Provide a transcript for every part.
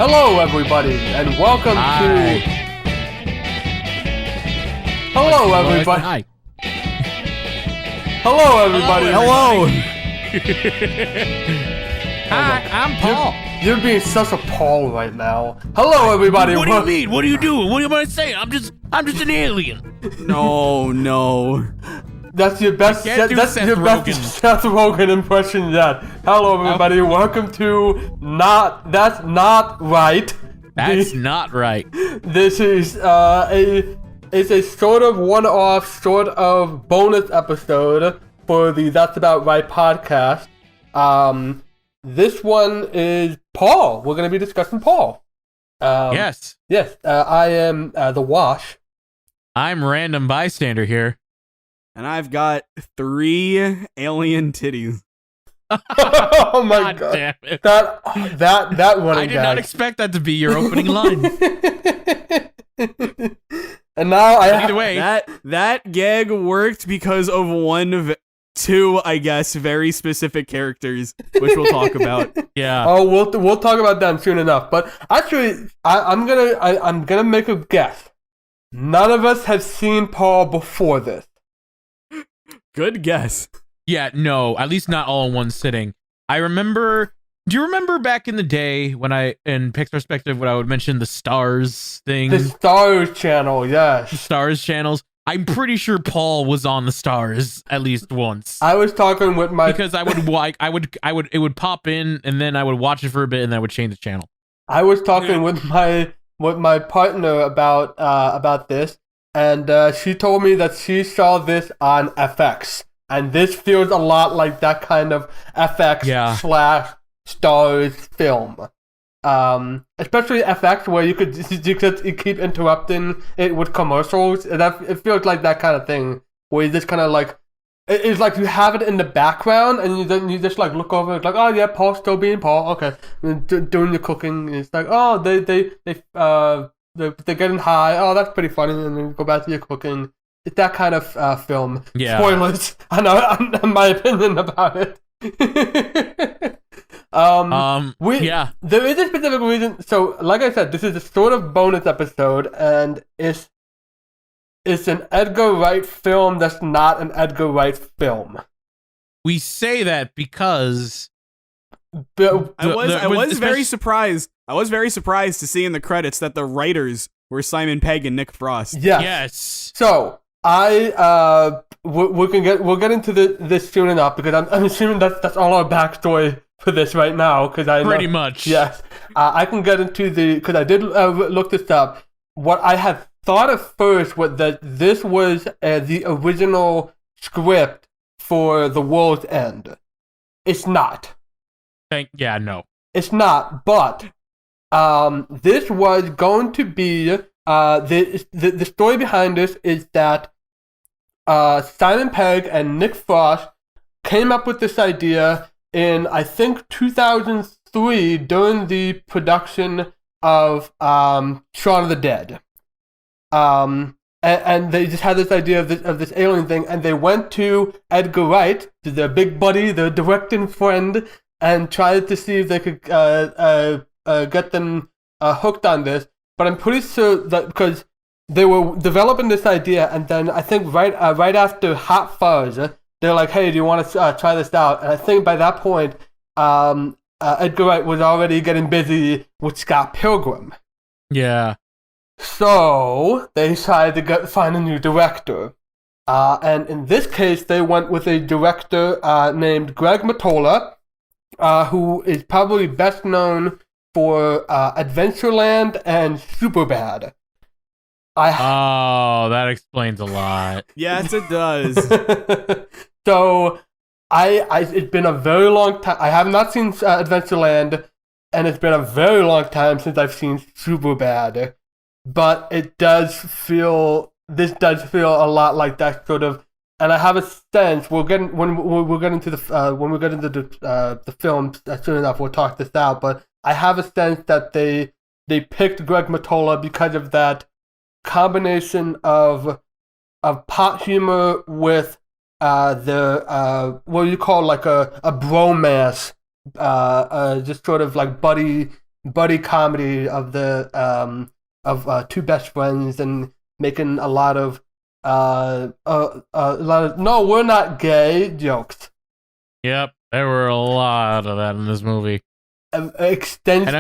Hello, everybody, and welcome Hi. to. Hello, everybody. Hi. Hello, everybody. Hello. Hi, I'm Paul. You're being such a Paul right now. Hello, everybody. What do you mean? What are you doing? What am I saying? I'm just an alien. No. That's your best. Can't do That's Seth your Rogen. best Seth Rogen impression yet. Hello, everybody. Welcome to not. That's not right. That's not right. This is it's a sort of one-off, sort of bonus episode for the That's About Right podcast. This one is Paul. We're going to be discussing Paul. Yes. Yes. I am the Wash. I'm random bystander here. And I've got 3 alien titties. Oh my god! Damn it. That running I did not expect that to be your opening line. And now Either way, That gag worked because of two, I guess, very specific characters, which we'll talk about. yeah. oh, we'll talk about them soon enough. But actually, I'm gonna make a guess. None of us have seen Paul before this. Good guess. Yeah, no, at least not all in one sitting. Do you remember back in the day when in Pixar Perspective, when I would mention the Stars thing? The Stars channel, yes. The Stars channels? I'm pretty sure Paul was on the Stars at least once. I was talking with my Because it would pop in and then I would watch it for a bit and then I would change the channel. I was talking with my partner about this, and she told me that she saw this on FX, and this feels a lot like that kind of FX / Stars film. Especially FX, where you could keep interrupting it with commercials. It feels like that kind of thing, where you just kind of like, it's like you have it in the background, and you just like look over. It's like, oh yeah, Paul's still being Paul. Okay, doing your cooking. It's like, oh they're getting high. Oh, that's pretty funny. And then go back to your cooking. It's that kind of film. Yeah. Spoilers. I know my opinion about it. There is a specific reason. So, like I said, this is a sort of bonus episode, and it's an Edgar Wright film that's not an Edgar Wright film. We say that because I was very surprised. I was very surprised to see in the credits that the writers were Simon Pegg and Nick Frost. Yes. So we'll get into this soon enough, because I'm assuming that's all our backstory for this right now, because I know, pretty much. Yes. I can get into because I did look this up. What I had thought at first was that this was the original script for The World's End. It's not. No. It's not, but this was going to be the story behind this is that Simon Pegg and Nick Frost came up with this idea in, I think, 2003 during the production of Shaun of the Dead. And they just had this idea of this alien thing, and they went to Edgar Wright, their big buddy, their directing friend, and tried to see if they could get them hooked on this. But I'm pretty sure that because they were developing this idea, and then I think right after Hot Fuzz, they're like, "Hey, do you want to try this out?" And I think by that point, Edgar Wright was already getting busy with Scott Pilgrim. Yeah. So they decided to find a new director. And in this case, they went with a director named Greg Mottola, who is probably best known for Adventureland and Superbad. That explains a lot. Yes, it does. So, it's been a very long time. I have not seen Adventureland, and it's been a very long time since I've seen Superbad. But this does feel a lot like that sort of. And I have a sense when we get into the film soon enough, we'll talk this out. But I have a sense that they picked Greg Mottola because of that combination of pot humor with what you call like a bromance, just sort of like buddy buddy comedy of the two best friends and making a lot of no, we're not gay jokes. Yep, there were a lot of that in this movie. Extensive and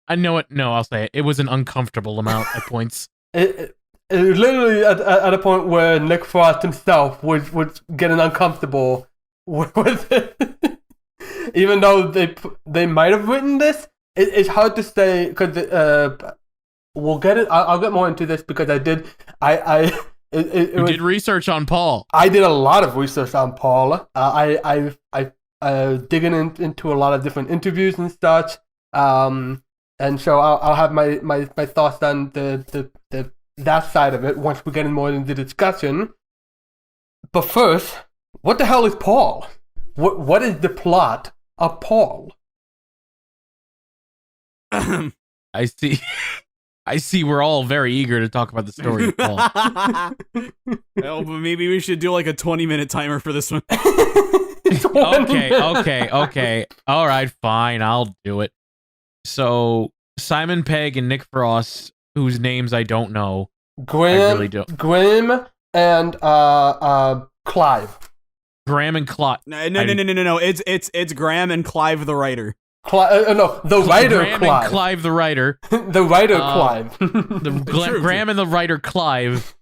I know it. No, I'll say it. It was an uncomfortable amount at points. It was literally at a point where Nick Frost himself was getting uncomfortable with it. Even though they might have written this, it's hard to say because we'll get it. I'll get more into this because I did. You did research on Paul. I did a lot of research on Paul. I digging into a lot of different interviews and such. And so I'll have my thoughts on that side of it once we get more into the discussion. But first, what the hell is Paul? What is the plot of Paul? I see. I see we're all very eager to talk about the story of Paul. Well, but maybe we should do like a 20-minute timer for this one. Okay. All right, fine. I'll do it. So, Simon Pegg and Nick Frost, whose names I don't know. Graham and Clive. Graham and Clive. No. It's Graham and Clive the writer. The writer Graham Clive. And Clive the writer. The writer Clive. Graham and the writer Clive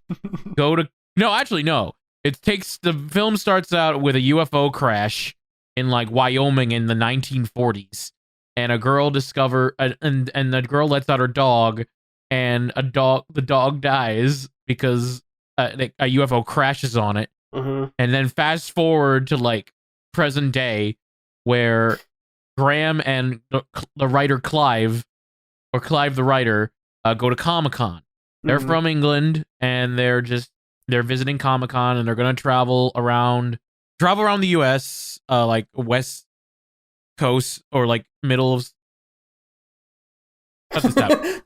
go to... No, actually, no. The film starts out with a UFO crash in like Wyoming in the 1940s, and a girl and the girl lets out her dog, and the dog dies because a UFO crashes on it. Mm-hmm. And then fast forward to like present day, where Graham and the writer Clive, or Clive the writer, go to Comic-Con. They're from England, and they're visiting Comic-Con, and they're gonna travel around the U.S., like West Coast or like middle of.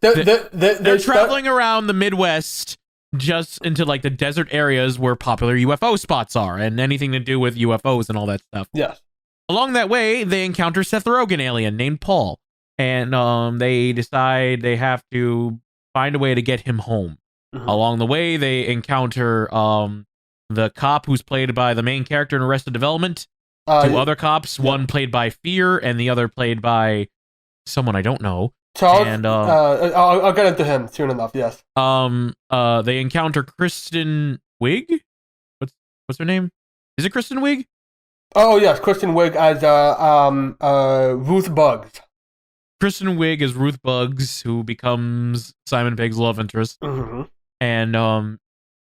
They're traveling around the Midwest, just into like the desert areas where popular UFO spots are, and anything to do with UFOs and all that stuff. Yes. Along that way, they encounter Seth Rogen alien named Paul, and they decide they have to find a way to get him home. Mm-hmm. Along the way, they encounter the cop who's played by the main character in Arrested Development, two other cops, one played by Fear and the other played by someone I don't know. Charles, and I'll get into him soon enough. Yes. They encounter Kristen Wiig. What's her name? Is it Kristen Wiig? Oh yes, Kristen Wiig as Ruth Buggs. Kristen Wiig is Ruth Buggs, who becomes Simon Pegg's love interest. Mm-hmm.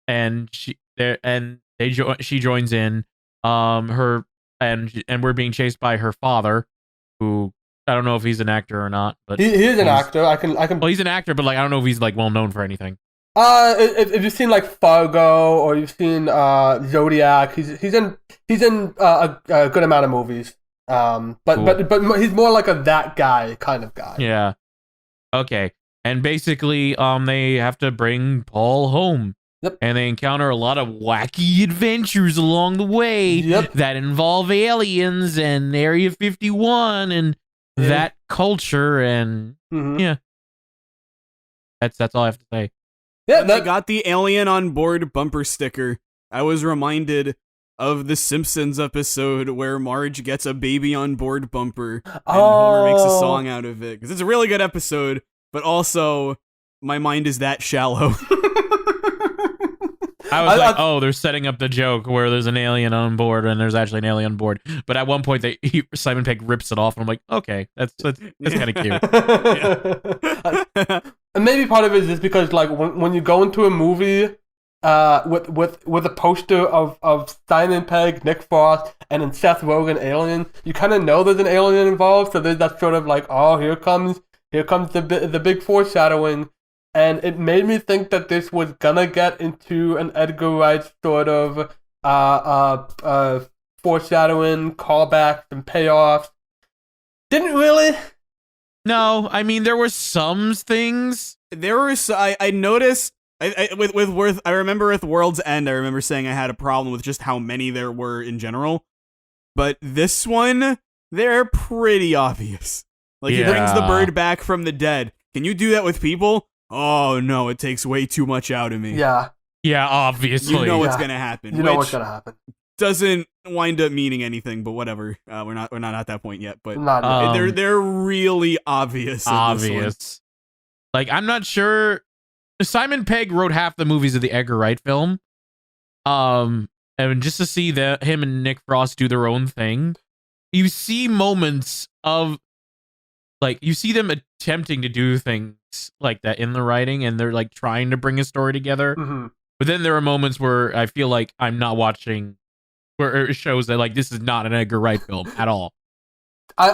And she joins in. Her and we're being chased by her father, who I don't know if he's an actor or not, but he is an actor. I can. Well, he's an actor, but like I don't know if he's like well known for anything. If you've seen like Fargo or you've seen Zodiac, he's in a good amount of movies. But he's more like that guy kind of guy. Yeah. Okay. And basically, they have to bring Paul home. Yep. And they encounter a lot of wacky adventures along the way that involve aliens and Area 51 and that culture and yeah. That's all I have to say. Yeah, they got the alien on board bumper sticker. I was reminded of the Simpsons episode where Marge gets a baby on board bumper and Homer makes a song out of it. Because it's a really good episode, but also my mind is that shallow. I was they're setting up the joke where there's an alien on board and there's actually an alien on board. But at one point, Simon Pegg rips it off, and I'm like, okay, that's kind of cute. And maybe part of it is just because, like, when you go into a movie with a poster of Simon Pegg, Nick Frost, and then Seth Rogen alien, you kind of know there's an alien involved. So there's that sort of like, oh, here comes the big foreshadowing. And it made me think that this was gonna get into an Edgar Wright sort of foreshadowing, callbacks, and payoffs. Didn't really. No, I mean there were some things. There were. I noticed. I remember with World's End. I remember saying I had a problem with just how many there were in general. But this one, they're pretty obvious. Like, he brings the bird back from the dead. Can you do that with people? Oh, no, it takes way too much out of me. Yeah. Yeah, obviously. You know what's going to happen. You know what's going to happen. Doesn't wind up meaning anything, but whatever. We're not at that point yet, but they're really obvious. Obvious. Like, I'm not sure. Simon Pegg wrote half the movies of the Edgar Wright film. And just to see him and Nick Frost do their own thing, you see moments of, like, you see them attempting to do things like that in the writing, and they're like trying to bring a story together. Mm-hmm. But then there are moments where I feel like I'm not watching, where it shows that, like, this is not an Edgar Wright film at all. Do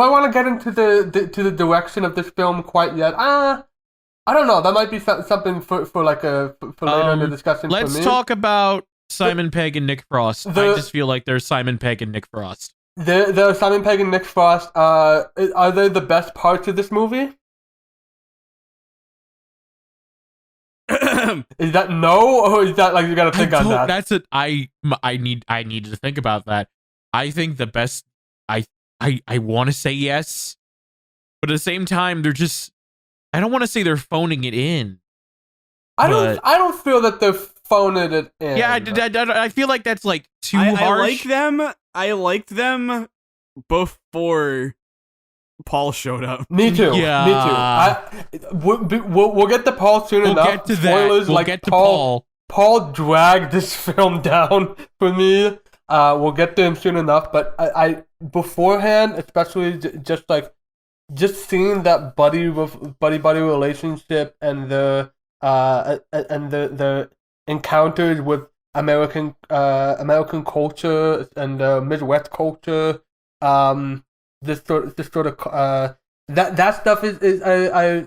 I want to get into the direction of this film quite yet? I don't know. That might be something for later in the discussion. Let's talk about Simon Pegg and Nick Frost. I just feel like there's Simon Pegg and Nick Frost. There are Simon Pegg and Nick Frost. Are they the best parts of this movie? Is that no, or is that like you got to think on that? That's it. I need to think about that. I think the best. I want to say yes, but at the same time, they're just. I don't want to say they're phoning it in. I don't feel that they're phoning it in. Yeah, I feel like that's like too harsh. I liked them before Paul showed up. Me too. Yeah. Me too. We'll get to Paul soon enough. Get to Spoilers, that. We'll get to Paul. Paul dragged this film down for me. We'll get to him soon enough, but I beforehand, especially just seeing that buddy relationship and the encounters with American culture and Midwest culture. This sort of that stuff is I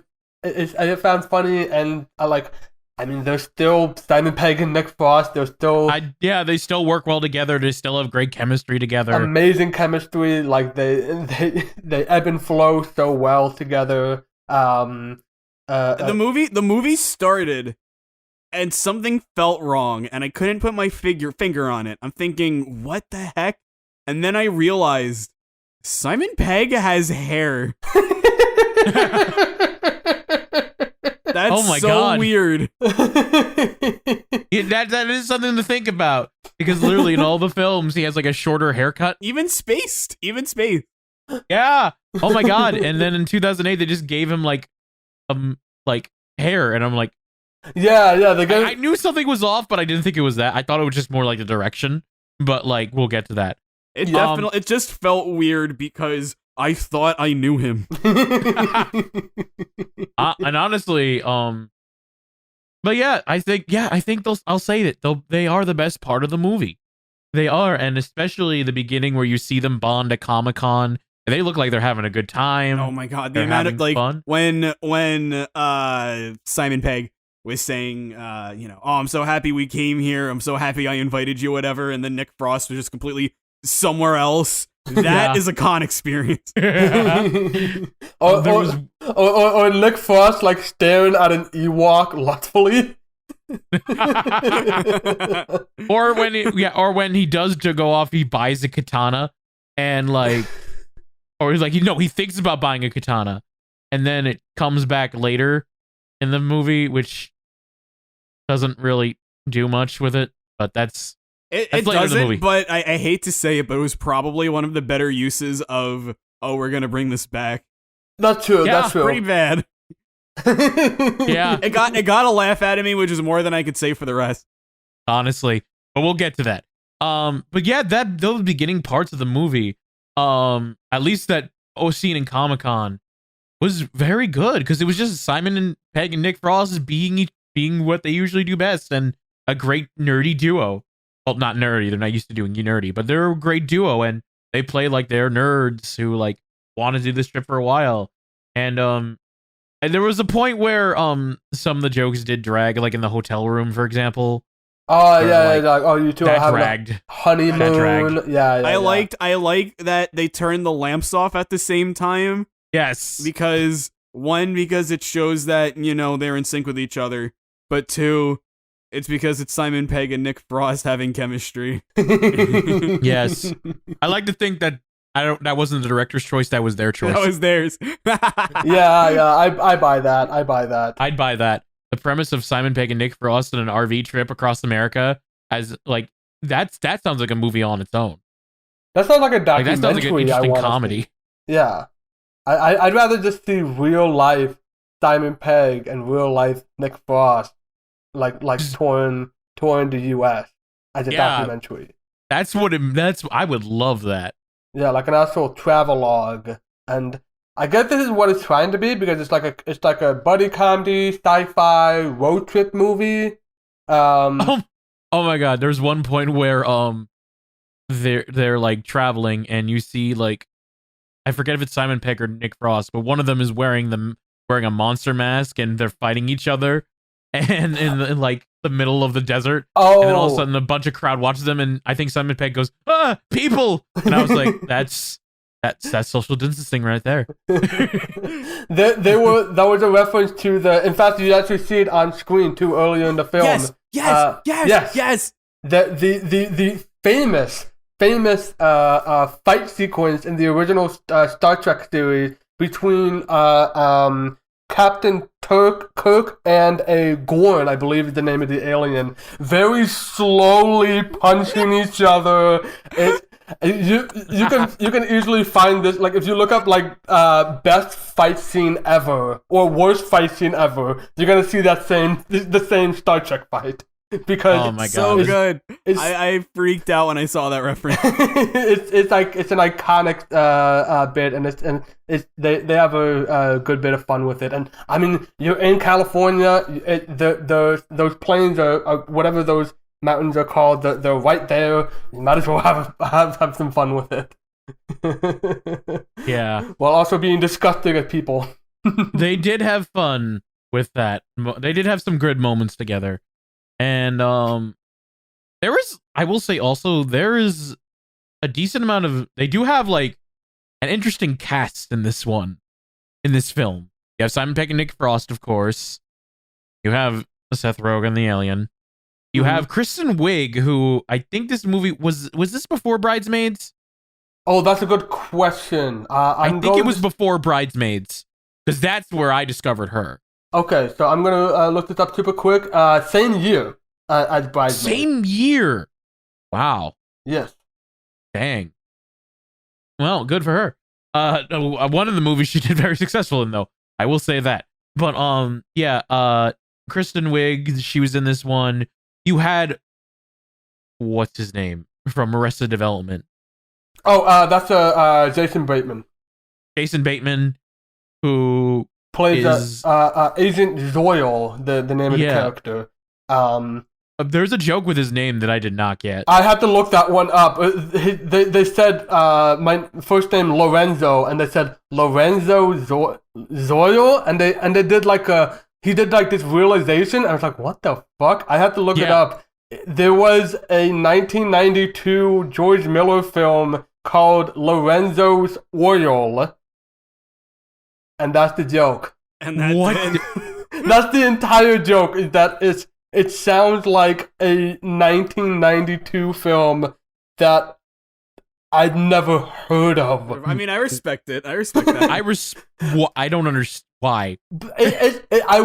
found funny, and I like. I mean, there's still Simon Pegg and Nick Frost. They're still they still work well together. They still have great chemistry together. Amazing chemistry. Like they ebb and flow so well together. The movie started, and something felt wrong, and I couldn't put my finger on it. I'm thinking, what the heck? And then I realized Simon Pegg has hair. That's oh my so God. yeah, weird. that is something to think about, because literally in all the films he has like a shorter haircut, even spaced. Yeah. Oh my God. And then in 2008 they just gave him like hair, and I'm like, yeah. I knew something was off, but I didn't think it was that. I thought it was just more like the direction. But like, we'll get to that. It definitely. It just felt weird because I thought I knew him. And honestly, but yeah, I think I'll say that they are the best part of the movie. They are, and especially the beginning where you see them bond at Comic-Con, and they look like they're having a good time. Oh my God, the amount of like fun. when Simon Pegg was saying, oh, I'm so happy we came here. I'm so happy I invited you, whatever, and then Nick Frost was just completely somewhere else. That is a con experience. or Nick Frost like staring at an Ewok lustfully. or when he does to go off, he buys a katana, and like, or he's like, he thinks about buying a katana, and then it comes back later in the movie, which doesn't really do much with it, but that's. It doesn't, but I hate to say it, but it was probably one of the better uses of, we're going to bring this back. That's true, yeah, that's true. Pretty bad. Yeah. It got a laugh out of me, which is more than I could say for the rest. Honestly, but we'll get to that. But yeah, those beginning parts of the movie, at least that scene in Comic-Con was very good, because it was just Simon and Pegg and Nick Frost being what they usually do best, and a great nerdy duo. Well, not nerdy. They're not used to doing nerdy, but they're a great duo, and they play like they're nerds who like want to do this trip for a while. And there was a point where some of the jokes did drag, like in the hotel room, for example. Oh yeah, like, you two are having dragged. A honeymoon. Yeah. I like that they turned the lamps off at the same time. Yes, because it shows that they're in sync with each other, but two, it's because it's Simon Pegg and Nick Frost having chemistry. Yes. I like to think that I don't. That wasn't the director's choice. That was their choice. That was theirs. I buy that. I buy that. I'd buy that. The premise of Simon Pegg and Nick Frost on an RV trip across America as like that sounds like a movie on its own. That sounds like a Like documentary. that sounds like an interesting comedy. See. Yeah, I'd rather just see real life Simon Pegg and real life Nick Frost, like touring the U.S. as a documentary. That's I would love that. Yeah, like an actual travelogue, and I guess this is what it's trying to be because it's like a buddy comedy, sci-fi road trip movie. Oh my god! There's one point where they're like traveling and you see like I forget if it's Simon Pegg or Nick Frost, but one of them is wearing a monster mask and they're fighting each other and in like the middle of the desert. Oh, and then all of a sudden a bunch of crowd watches them and I think Simon Pegg goes, people, and I was like, that's social distancing right there. that was a reference to in fact you actually see it on screen too earlier in the film. Yes. The famous fight sequence in the original Star Trek series between Captain Kirk and a Gorn, I believe is the name of the alien, very slowly punching each other. You can easily find this, like if you look up like best fight scene ever or worst fight scene ever, you're gonna see the same Star Trek fight. Because oh my god, so good! I freaked out when I saw that reference. it's an iconic bit, and they have a good bit of fun with it. And I mean, you're in California. Those plains are whatever those mountains are called. They're right there. You might as well have some fun with it. Yeah, while also being disgusting at people. They did have fun with that. They did have some good moments together. And there is, I will say also, there is a decent amount of, they do have like an interesting cast in this film. You have Simon Pegg and Nick Frost, of course. You have Seth Rogen, the alien. You have Kristen Wiig, who I think this movie was this before Bridesmaids? Oh, that's a good question. I think it was before Bridesmaids, because that's where I discovered her. Okay, so I'm gonna look this up super quick. Same year as Bridesmaids. Same year. Wow. Yes. Dang. Well, good for her. One of the movies she did very successful in, though. I will say that. But yeah. Kristen Wiig, she was in this one. You had what's his name from Arrested Development? Oh, that's Jason Bateman. Jason Bateman, who plays Agent Zoyle, the name of the character. There's a joke with his name that I did not get. I had to look that one up. They said my first name Lorenzo, and they said Lorenzo Zoyle, and they did he did like this realization. I was like, what the fuck? I had to look it up. There was a 1992 George Miller film called Lorenzo's Oil. And that's the joke. And that's what? That's the entire joke. Is that it sounds like a 1992 film that I'd never heard of. I mean, I respect it. I respect that. I don't understand why. I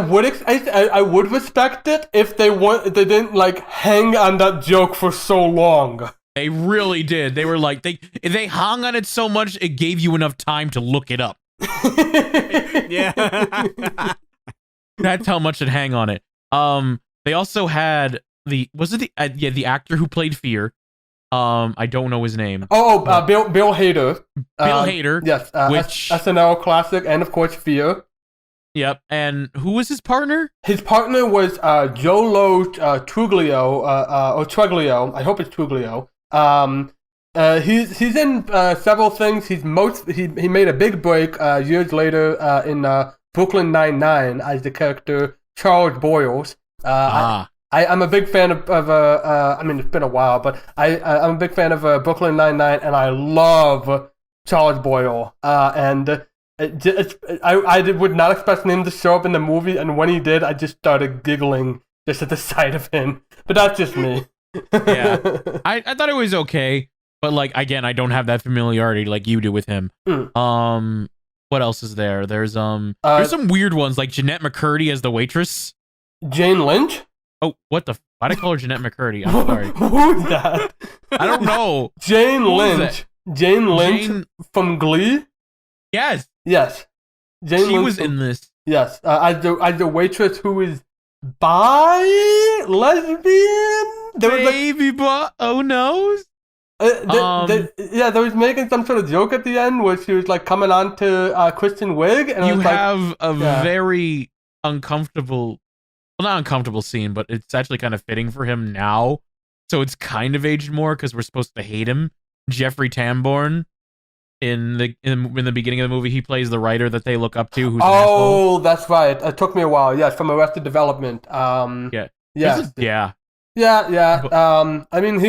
would respect it if they didn't like hang on that joke for so long. They really did. They were like they hung on it so much it gave you enough time to look it up. Yeah. That's how much it hang on it. They also had the actor who played Fear. I don't know his name. Bill Hader. Bill Hader. Yes. Which SNL classic, and of course Fear. Yep. And who was his partner? His partner was Jolo Truglio, or Truglio. I hope it's Truglio. He's in several things. He made a big break years later in Brooklyn Nine-Nine as the character Charles Boyles. I'm a big fan of I mean, it's been a while, but I'm a big fan of Brooklyn Nine-Nine, and I love Charles Boyle. And I would not expect him to show up in the movie, and when he did, I just started giggling just at the sight of him. But that's just me. Yeah, I thought it was okay. but like again, I don't have that familiarity like you do with him. What else is there? There's some weird ones like Jeanette McCurdy as the waitress. Jane Lynch? Oh, what the? Why'd I call her Jeanette McCurdy? I'm sorry. Who's that? I don't know. Jane Lynch. Jane Lynch from Glee? Yes. Yes. Jane she Lynch was in this. Yes. As the waitress who is lesbian? Oh no. They was making some sort of joke at the end where she was like coming on to Kristen Wiig. And you have a very uncomfortable, well, not uncomfortable scene, but it's actually kind of fitting for him now. So it's kind of aged more because we're supposed to hate him. Jeffrey Tambor. In the beginning of the movie, he plays the writer that they look up to. Who's that's right. It took me a while. Yes, from Arrested Development. Yeah. Yeah. I mean,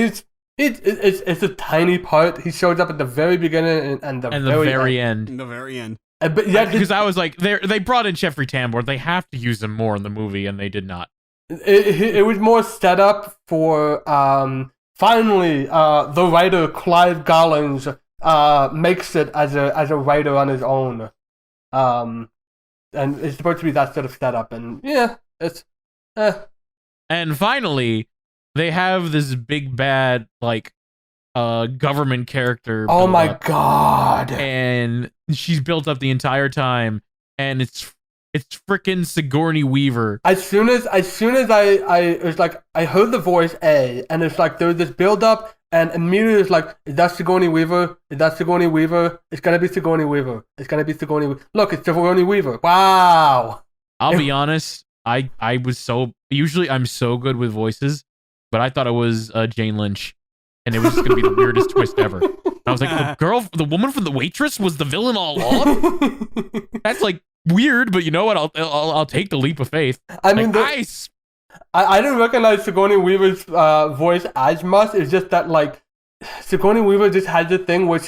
it's a tiny part. He shows up at the very beginning and the very end. In the very end. But yeah, because I was like, they brought in Jeffrey Tambor. They have to use him more in the movie, and they did not. It was more set up for finally the writer Clive Garland makes it as a writer on his own, and it's supposed to be that sort of setup, and yeah, it's. And finally, they have this big bad government character. Oh my god! And she's built up the entire time, and it's frickin' Sigourney Weaver. As soon as I it was like I heard the voice A, and it's like there was this build up. And immediately it's like, is that Sigourney Weaver? Is that Sigourney Weaver? It's gonna be Sigourney Weaver. It's gonna be Sigourney Weaver. Look, it's Sigourney Weaver. Wow. I'll be honest. I was usually I'm so good with voices, but I thought it was Jane Lynch, and it was just gonna be the weirdest twist ever. And I was like, the woman from The Waitress was the villain all along. That's like weird, but you know what? I'll take the leap of faith. I mean, I didn't recognize Sigourney Weaver's voice as much. It's just that like Sigourney Weaver just has this thing where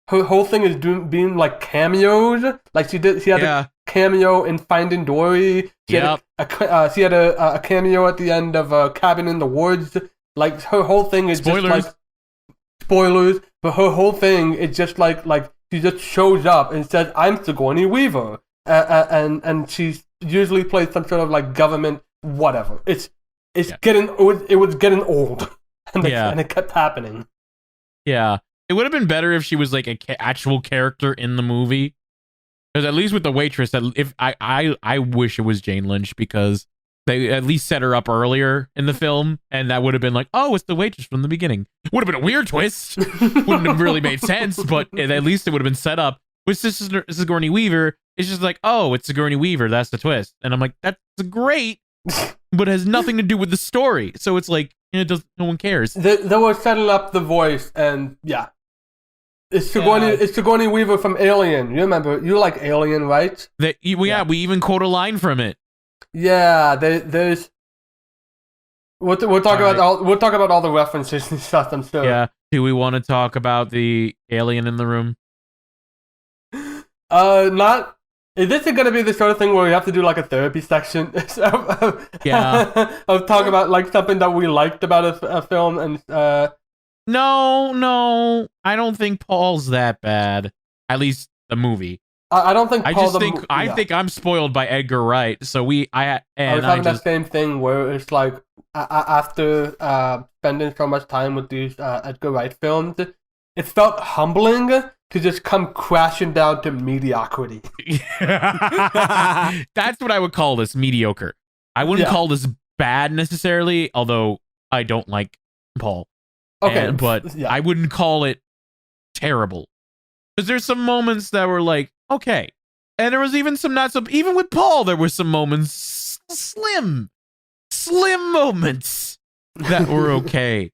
her whole thing is being like cameos. Like she had a cameo in Finding Dory. She had a cameo at the end of Cabin in the Woods. Like her whole thing is just like spoilers. But her whole thing is just like she just shows up and says, "I'm Sigourney Weaver," and she usually plays some sort of like government. Whatever. It was getting old, and it kept happening. Yeah, it would have been better if she was like an actual character in the movie. Because at least with The Waitress, if I wish it was Jane Lynch because they at least set her up earlier in the film, and that would have been like, oh, it's The Waitress from the beginning. It would have been a weird twist. Wouldn't have really made sense, but at least it would have been set up. With Sigourney Weaver, it's just like, oh, it's Sigourney Weaver. That's the twist, and I'm like, that's great. But it has nothing to do with the story, so it's like no one cares. They were setting up the voice, and it's Sigourney Weaver from Alien. You remember? You like Alien, right? We even quote a line from it. Yeah, there's. We'll talk about all the references and stuff. I'm sure. Yeah. Do we want to talk about the alien in the room? Not. Is this going to be the sort of thing where we have to do like a therapy section? Of talk about like something that we liked about a film and. No, I don't think Paul's that bad. At least the movie. I don't think. I think I'm spoiled by Edgar Wright. So I was having that same thing where it's like after spending so much time with these Edgar Wright films, it felt humbling to just come crashing down to mediocrity. That's what I would call this, mediocre. I wouldn't call this bad necessarily, although I don't like Paul. Okay, but I wouldn't call it terrible. Because there's some moments that were like, okay. And there was even some not so, even with Paul, there were some moments, slim moments that were okay.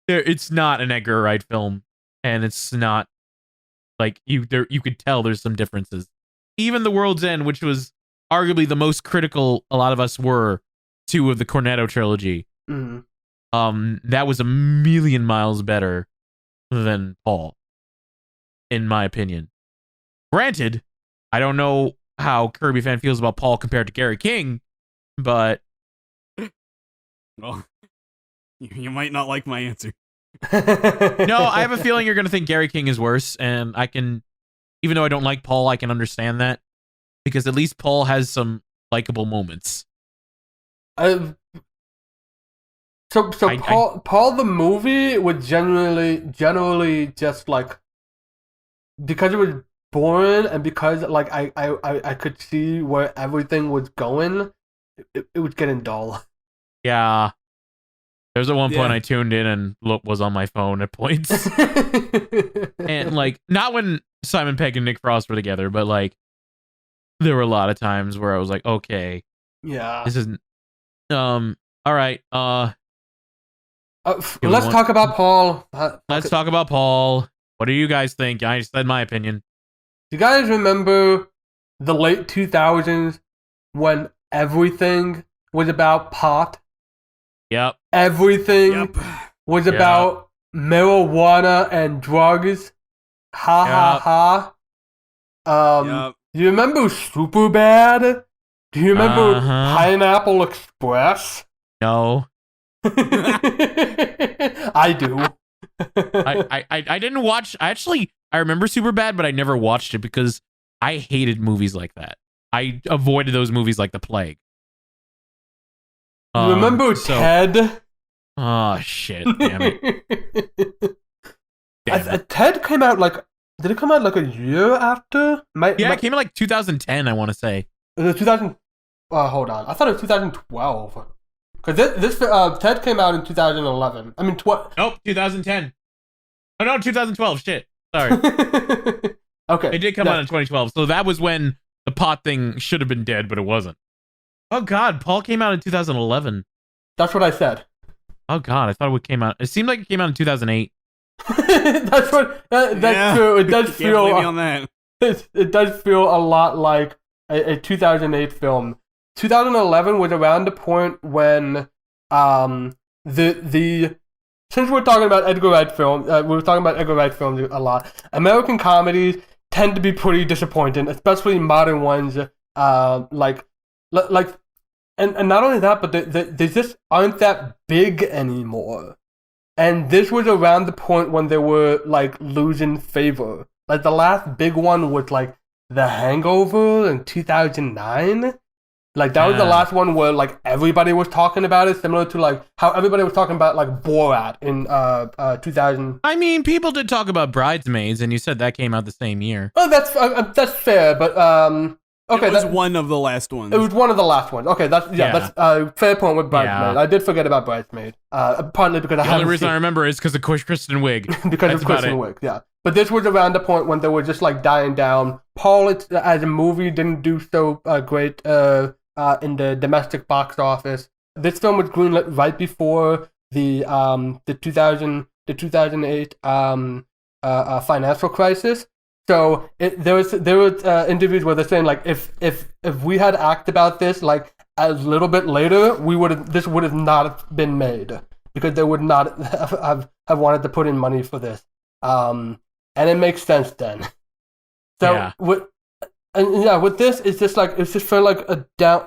It's not an Edgar Wright film, and it's not like you could tell there's some differences. Even The World's End, which was arguably the most critical a lot of us were to of the Cornetto trilogy. Mm-hmm. That was a million miles better than Paul, in my opinion. Granted, I don't know how Kirby fan feels about Paul compared to Gary King, but well, you might not like my answer. No, I have a feeling you're gonna think Gary King is worse, and I can, even though I don't like Paul, I can understand that because at least Paul has some likable moments. Paul the movie was generally just like, because it was boring and because like I could see where everything was going, it was getting dull. Yeah. There's at one point I tuned in and was on my phone at points. And like, not when Simon Pegg and Nick Frost were together, but like there were a lot of times where I was like, okay. Yeah. This isn't all right. Let's talk about Paul. Let's talk about Paul. What do you guys think? I said my opinion. Do you guys remember the late 2000s when everything was about pot? Yep. Everything was about marijuana and drugs. Ha. Do you remember Superbad? Do you remember Pineapple Express? No. I do. I didn't watch. I remember Superbad, but I never watched it because I hated movies like that. I avoided those movies like the plague. You remember Ted? Oh shit! Damn it! Ted came out like. Did it come out like a year after? It came out like 2010. I want to say. It was 2000. Hold on. I thought it was 2012. Because this Ted came out in 2011. I mean, Nope, 2010. Oh no, 2012. Shit. Sorry. Okay. It did come out in 2012. So that was when the pot thing should have been dead, but it wasn't. Oh god, Paul came out in 2011. That's what I said. Oh god, I thought it came out. It seemed like it came out in 2008. That's what. That's true. It does feel. On that. It does feel a lot like a 2008 film. 2011 was around the point when the since we're talking about Edgar Wright films, we were talking about Edgar Wright films a lot. American comedies tend to be pretty disappointing, especially modern ones. And not only that, but they just aren't that big anymore. And this was around the point when they were like losing favor. Like the last big one was like The Hangover in 2009. Like that was the last one where like everybody was talking about it, similar to like how everybody was talking about like Borat in 2000. I mean, people did talk about Bridesmaids, and you said that came out the same year. Oh, that's fair, but okay, it was one of the last ones. It was one of the last ones. Okay, that's fair point with Bridesmaid. Yeah. I did forget about Bridesmaid. Partly because the only reason I remember is because of Kristen Wiig. Because of Kristen Wiig, yeah. But this was around the point when they were just like dying down. Paul, as a movie, didn't do so great in the domestic box office. This film was greenlit right before the 2008 financial crisis. So there were interviews where they're saying like if we had acted about this like a little bit later, this would have not been made because they would not have wanted to put in money for this. And it makes sense then. So with this, it's just like it's just felt like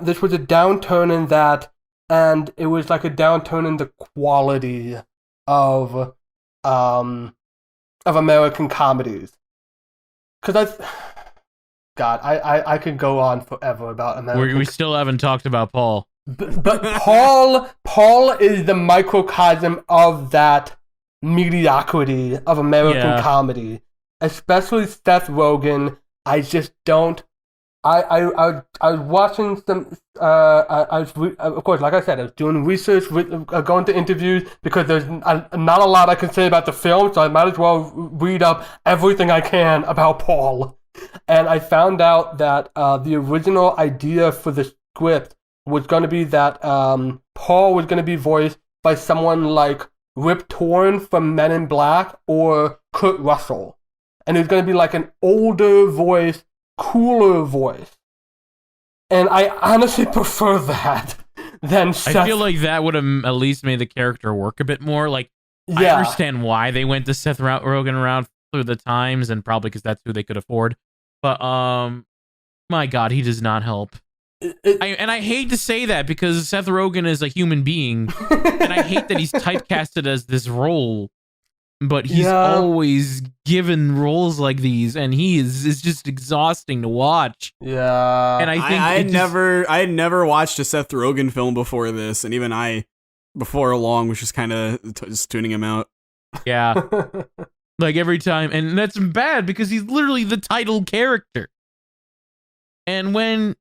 this was a downturn in that, and it was like a downturn in the quality of American comedies. Because I could go on forever about American. We still haven't talked about Paul. But Paul is the microcosm of that mediocrity of American comedy, especially Seth Rogen. I just don't. I was watching some. Of course, like I said, I was doing research, going to interviews because there's not a lot I can say about the film, so I might as well read up everything I can about Paul. And I found out that the original idea for the script was going to be that Paul was going to be voiced by someone like Rip Torn from Men in Black or Kurt Russell. And it was going to be like an older voice, cooler voice. And I honestly prefer that than Seth. I feel like that would have at least made the character work a bit more. Like, I understand why they went to Seth Rogen around through the times, and probably because that's who they could afford. But, my God, he does not help. And I hate to say that because Seth Rogen is a human being, and I hate that he's typecasted as this role. but he's always given roles like these, and he is just exhausting to watch. Yeah. And I think I had never watched a Seth Rogen film before this, and even I, before long, was just kind of just tuning him out. Yeah. Like every time, and that's bad because he's literally the title character. And when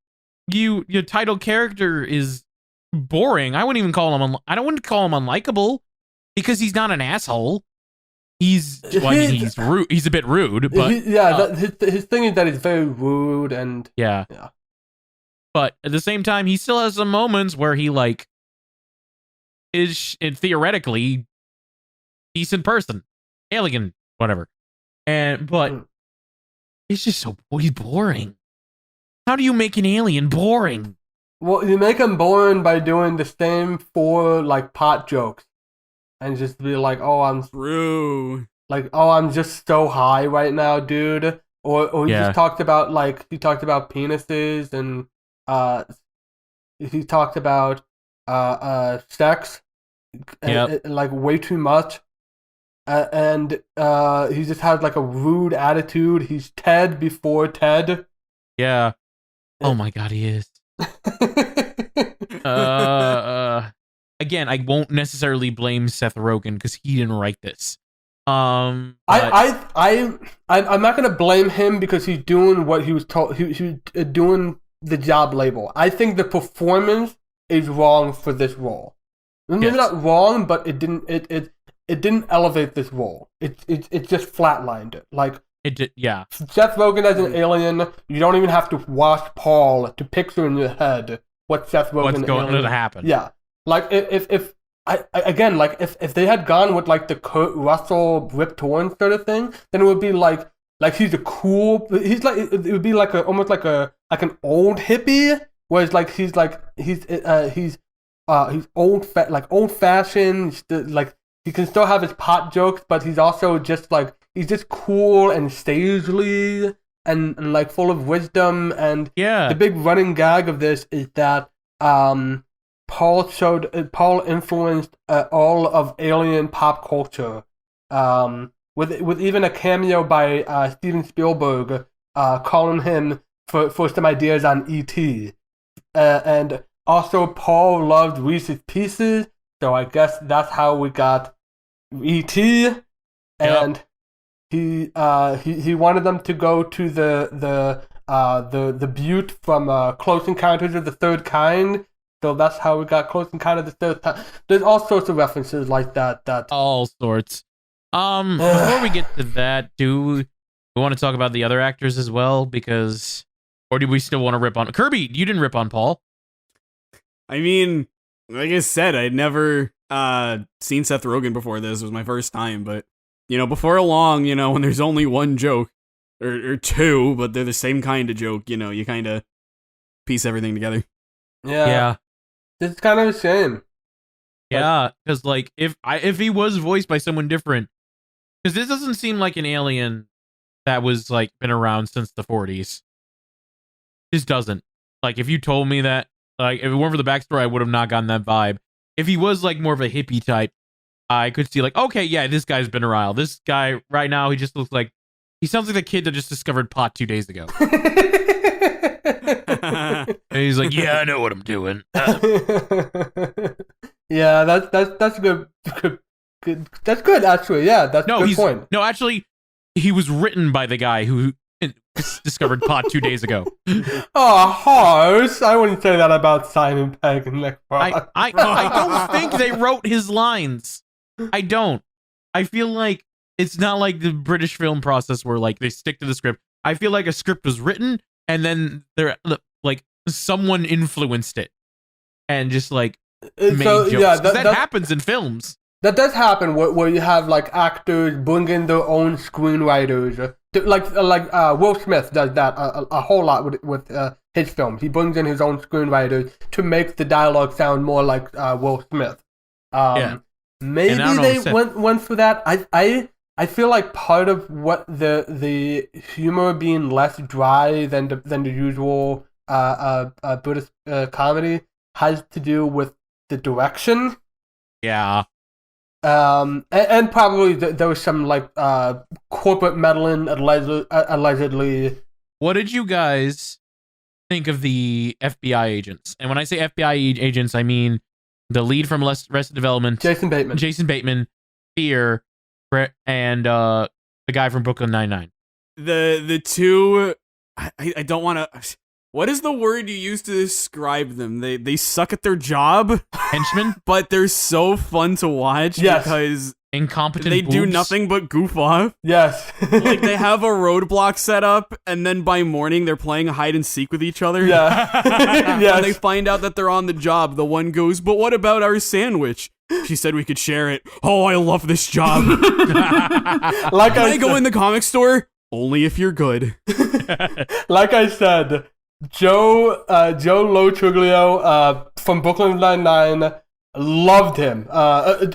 your title character is boring, I wouldn't call him unlikable because he's not an asshole. He's rude. He's a bit rude, but his thing is that he's very rude and yeah. But at the same time, he still has some moments where he like is theoretically decent person, alien, whatever. But it's just he's boring. How do you make an alien boring? Well, you make him boring by doing the same 4 like pot jokes. And just be like, oh, I'm true. Like, oh, I'm just so high right now, dude. Or he just talked about penises and he talked about sex, like way too much. And he just has like a rude attitude. He's Ted before Ted. Yeah. Oh my God, he is. Again, I won't necessarily blame Seth Rogen because he didn't write this. I'm not gonna blame him because he's doing what he was told. He was doing the job label. I think the performance is wrong for this role. Maybe not wrong, but it didn't elevate this role. It just flatlined it. Like it did. Yeah. Seth Rogen as an alien. You don't even have to watch Paul to picture in your head what Seth Rogen. What's going to happen? Yeah. Like if they had gone with like the Kurt Russell Rip Torn sort of thing, then it would be like it would be like almost like an old hippie, whereas like he's old fashioned, like he can still have his pot jokes, but he's also just like he's just cool and sagely and like full of wisdom. And the big running gag of this is that Paul influenced all of alien pop culture, with even a cameo by Steven Spielberg calling him for some ideas on E.T. And also Paul loved Reese's Pieces, so I guess that's how we got E.T. And he wanted them to go to the butte from Close Encounters of the Third Kind. So that's how we got Close Encounter of the Third Kind. There's all sorts of references like that. All sorts. Before we get to that, do we want to talk about the other actors as well? Or do we still want to rip on Kirby? You didn't rip on Paul. I mean, like I said, I'd never seen Seth Rogen before this. It was my first time, but before long, when there's only one joke or two, but they're the same kind of joke, you kind of piece everything together. Yeah. It's kind of a shame. Yeah, because like if he was voiced by someone different, because this doesn't seem like an alien that was like been around since the 40s. This doesn't. Like if you told me that, like if it weren't for the backstory, I would have not gotten that vibe. If he was like more of a hippie type, I could see like, okay, yeah, this guy's been around. This guy right now, he just looks like he sounds like the kid that just discovered pot 2 days ago. And he's like, yeah, I know what I'm doing. Yeah, that's good. That's good, actually. Yeah, that's a good point. No, actually, he was written by the guy who discovered pot 2 days ago. Oh, harsh. I wouldn't say that about Simon Pegg and Nick Frost. I don't think they wrote his lines. I don't. I feel like it's not like the British film process where like they stick to the script. I feel like a script was written and then they're like someone influenced it and just like made jokes. Yeah, that happens in films. That does happen where you have like actors bring in their own screenwriters. Like Will Smith does that a whole lot with his films. He brings in his own screenwriters to make the dialogue sound more like Will Smith. Maybe they went for that. I feel like part of what the humor being less dry than the usual British comedy has to do with the direction. Yeah. And probably there was some like corporate meddling allegedly. What did you guys think of the FBI agents? And when I say FBI agents, I mean the lead from Arrested Development, Jason Bateman, Fear, and the guy from Brooklyn Nine-Nine. The two, I don't want to. What is the word you use to describe them? They suck at their job, Henchmen, but they're so fun to watch because incompetent. They boobs. do nothing but goof off. Yes, like they have a roadblock set up, and then by morning they're playing hide and seek with each other. Yeah, yes. When they find out that they're on the job, the one goes, "But what about our sandwich?" She said we could share it. Oh, I love this job. Like Can I go in the comic store? Only if you're good. Like I said, Joe Lo Truglio from Brooklyn Nine-Nine loved him.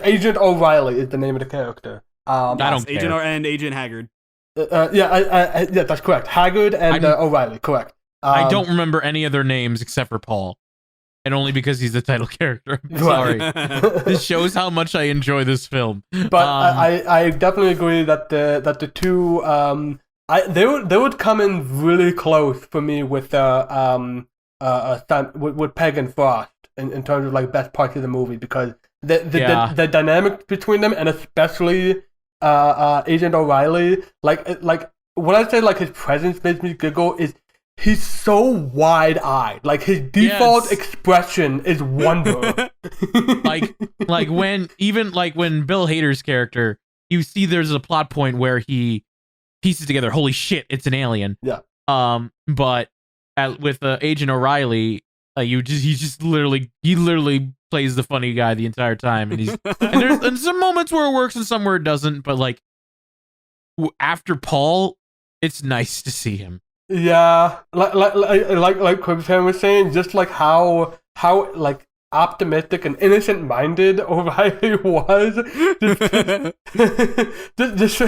Agent O'Reilly is the name of the character. I don't care. Agent Haggard. Yeah, that's correct. Haggard and O'Reilly, correct. I don't remember any of their names except for Paul. And only because he's the title character. I'm sorry. This shows how much I enjoy this film. But I definitely agree that the two they would come in really close for me with Peg and Frost in terms of like best parts of the movie, because the dynamic between them, and especially Agent O'Reilly, like when I say like his presence makes me giggle, is he's so wide-eyed. Like his default expression is wonder. like when Bill Hader's character, you see there's a plot point where he pieces together, holy shit, it's an alien. Yeah. But with Agent O'Reilly, he literally plays the funny guy the entire time, and there's some moments where it works and some where it doesn't. But like after Paul, it's nice to see him. Yeah, like Quibsam was saying, just like how like optimistic and innocent-minded O'Reilly was. just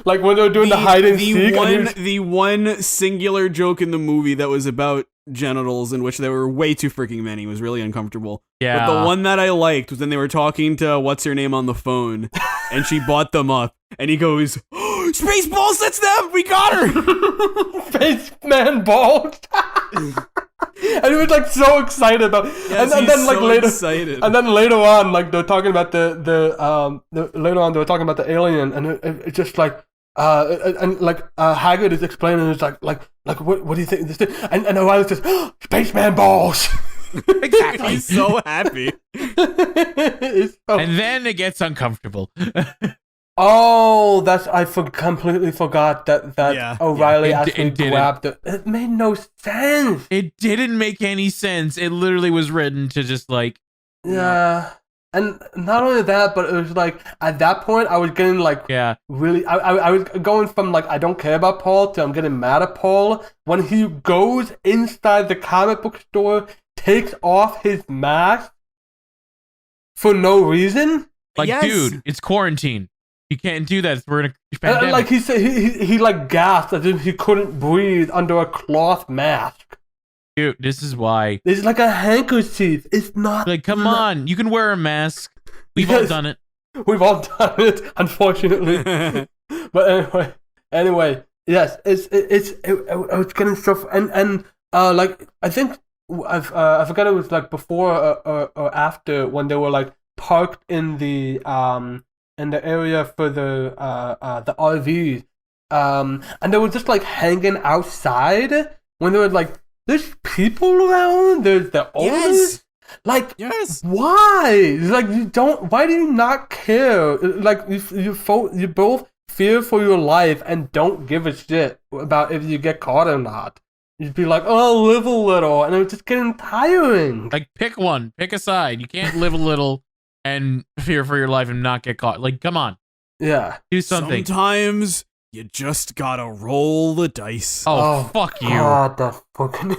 like when they were doing the hide and seek. The one singular joke in the movie that was about genitals, in which there were way too freaking many, was really uncomfortable. Yeah. But the one that I liked was when they were talking to what's her name on the phone, and she bought them up, and he goes, "Spaceballs, that's them! We got her!" Spaceman balls. And he was like so excited about, yes, and then like so later, excited. and then later on, like they're talking about the later on they were talking about the alien, and it's just like Haggard is explaining, it's like what do you think this is? And O'Reilly says, "Spaceman balls." Exactly. He's so happy. And then it gets uncomfortable. Oh, I completely forgot that O'Reilly actually grabbed it. It made no sense. It didn't make any sense. It literally was written to just like... Yeah. And not only that, but it was like, at that point, I was getting like... Yeah. Really... I was going from like, I don't care about Paul, to I'm getting mad at Paul. When he goes inside the comic book store, takes off his mask for no reason. Like, dude, it's quarantine. You can't do that. We're in a pandemic. Like he said, he like gasped as if he couldn't breathe under a cloth mask. Dude, this is why. It's like a handkerchief. It's not like, come on, you can wear a mask. We've all done it. We've all done it, unfortunately. But anyway, yes, it's getting stuff, and like I think I forgot it was like before or after, when they were like parked in the area for the RVs, and they were just like hanging outside when they were like, there's people around, there's the owners. Like, why? Like, why do you not care? Like, you both fear for your life and don't give a shit about if you get caught or not. You'd be like, oh, live a little, and it was just getting tiring. Like, pick one, pick a side. You can't live a little and fear for your life and not get caught. Like, come on. Yeah. Do something. Sometimes you just gotta roll the dice. Oh, fuck you. God, that fucking...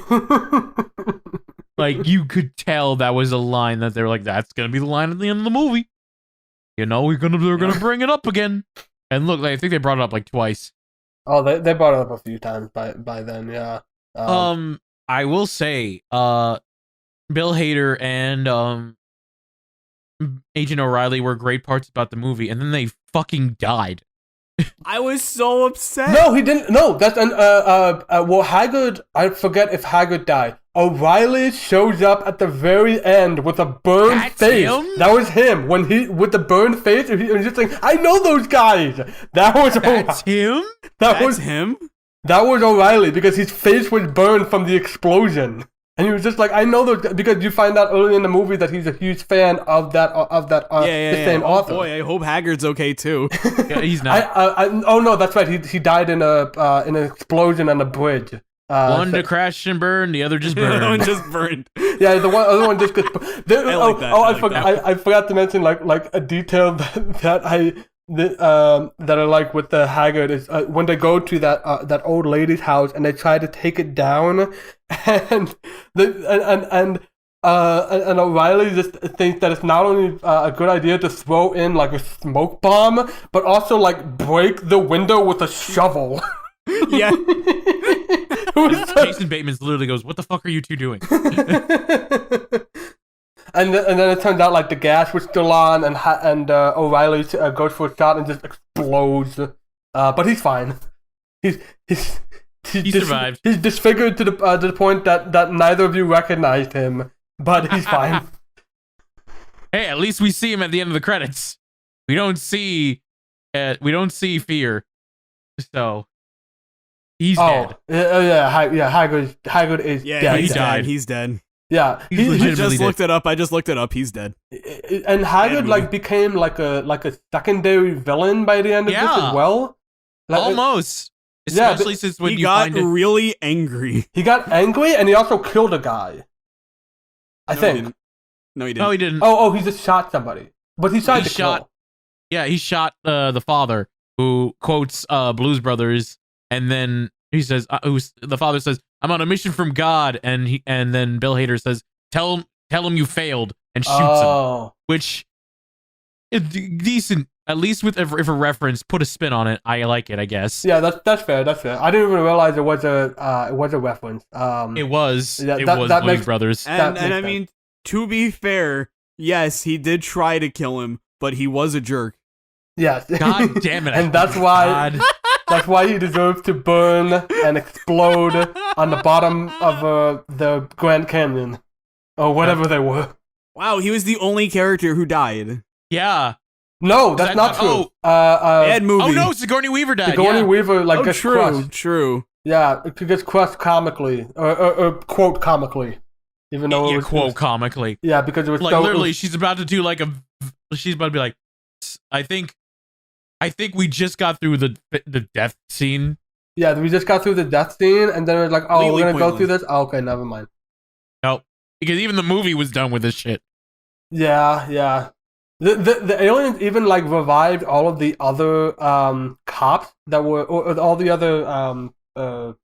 Like, you could tell that was a line that they were like, that's gonna be the line at the end of the movie. You know, they're gonna bring it up again. And look, I think they brought it up like twice. Oh, they brought it up a few times by then, yeah. I will say, Bill Hader and Agent O'Reilly were great parts about the movie, and then they fucking died. I was so upset. No, he didn't. No, that's well, Haggard. I forget if Haggard died. O'Reilly shows up at the very end with a burned That's face. him? That was him with the burned face. And he was just like, I know those guys. That was That's him? That's him? That was O'Reilly because his face was burned from the explosion. And he was just like, I know those guys, because you find out early in the movie that he's a huge fan of that the same author. Boy, I hope Haggard's okay too. Yeah, he's not. Oh no, that's right. He died in an explosion on a bridge. One to crash and burn, the other just burned. One just burned. Yeah, the other one just gets. I forgot to mention like a detail that I like with the Haggard is when they go to that old lady's house and they try to take it down, and O'Reilly just thinks that it's not only a good idea to throw in like a smoke bomb, but also like break the window with a shovel. Yeah. Jason Bateman literally goes, "What the fuck are you two doing?" And then it turns out like the gas was still on, and O'Reilly goes for a shot and just explodes. But he's fine. He survived. He's disfigured to the point that neither of you recognized him, but he's fine. Hey, at least we see him at the end of the credits. We don't see Fear, so he's dead. Yeah, Haggard is dead. He died. He's dead. Yeah, He's legitimately I just dead. looked it up. He's dead. And Haggard like became like a secondary villain by the end of this as well. Like, almost. Especially since when he got really angry. He got angry and he also killed a guy. I think. No, he didn't. No, he didn't. Oh, he just shot somebody. But he tried to kill. Yeah, he shot the father who quotes Blues Brothers, and then he says, the father says, "I'm on a mission from God," and then Bill Hader says, "Tell him you failed," and shoots him, which is decent. At least with if a reference, put a spin on it. I like it, I guess. Yeah, that's fair. That's fair. I didn't even realize it was a reference. It was. Yeah, it that was makes, Blues Brothers. And I mean, to be fair, yes, he did try to kill him, but he was a jerk. Yes. God damn it! And that's why he deserves to burn and explode on the bottom of the Grand Canyon, or whatever they were. Wow, he was the only character who died. Yeah. No, that's not true. Bad movie. Oh no, Sigourney Weaver died. Sigourney Weaver gets crushed. True. Yeah, it gets crushed comically, or quote comically, even though it was quote comically. Yeah, because it was like literally, she's about to do she's about to be like, I think we just got through the death scene. Yeah, we just got through the death scene, and then it was like, oh, Completely we're gonna go pointless. through this. Oh, okay, never mind. No, because even the movie was done with this shit. Yeah. The aliens even like revived all of the other cops that were, or all the other the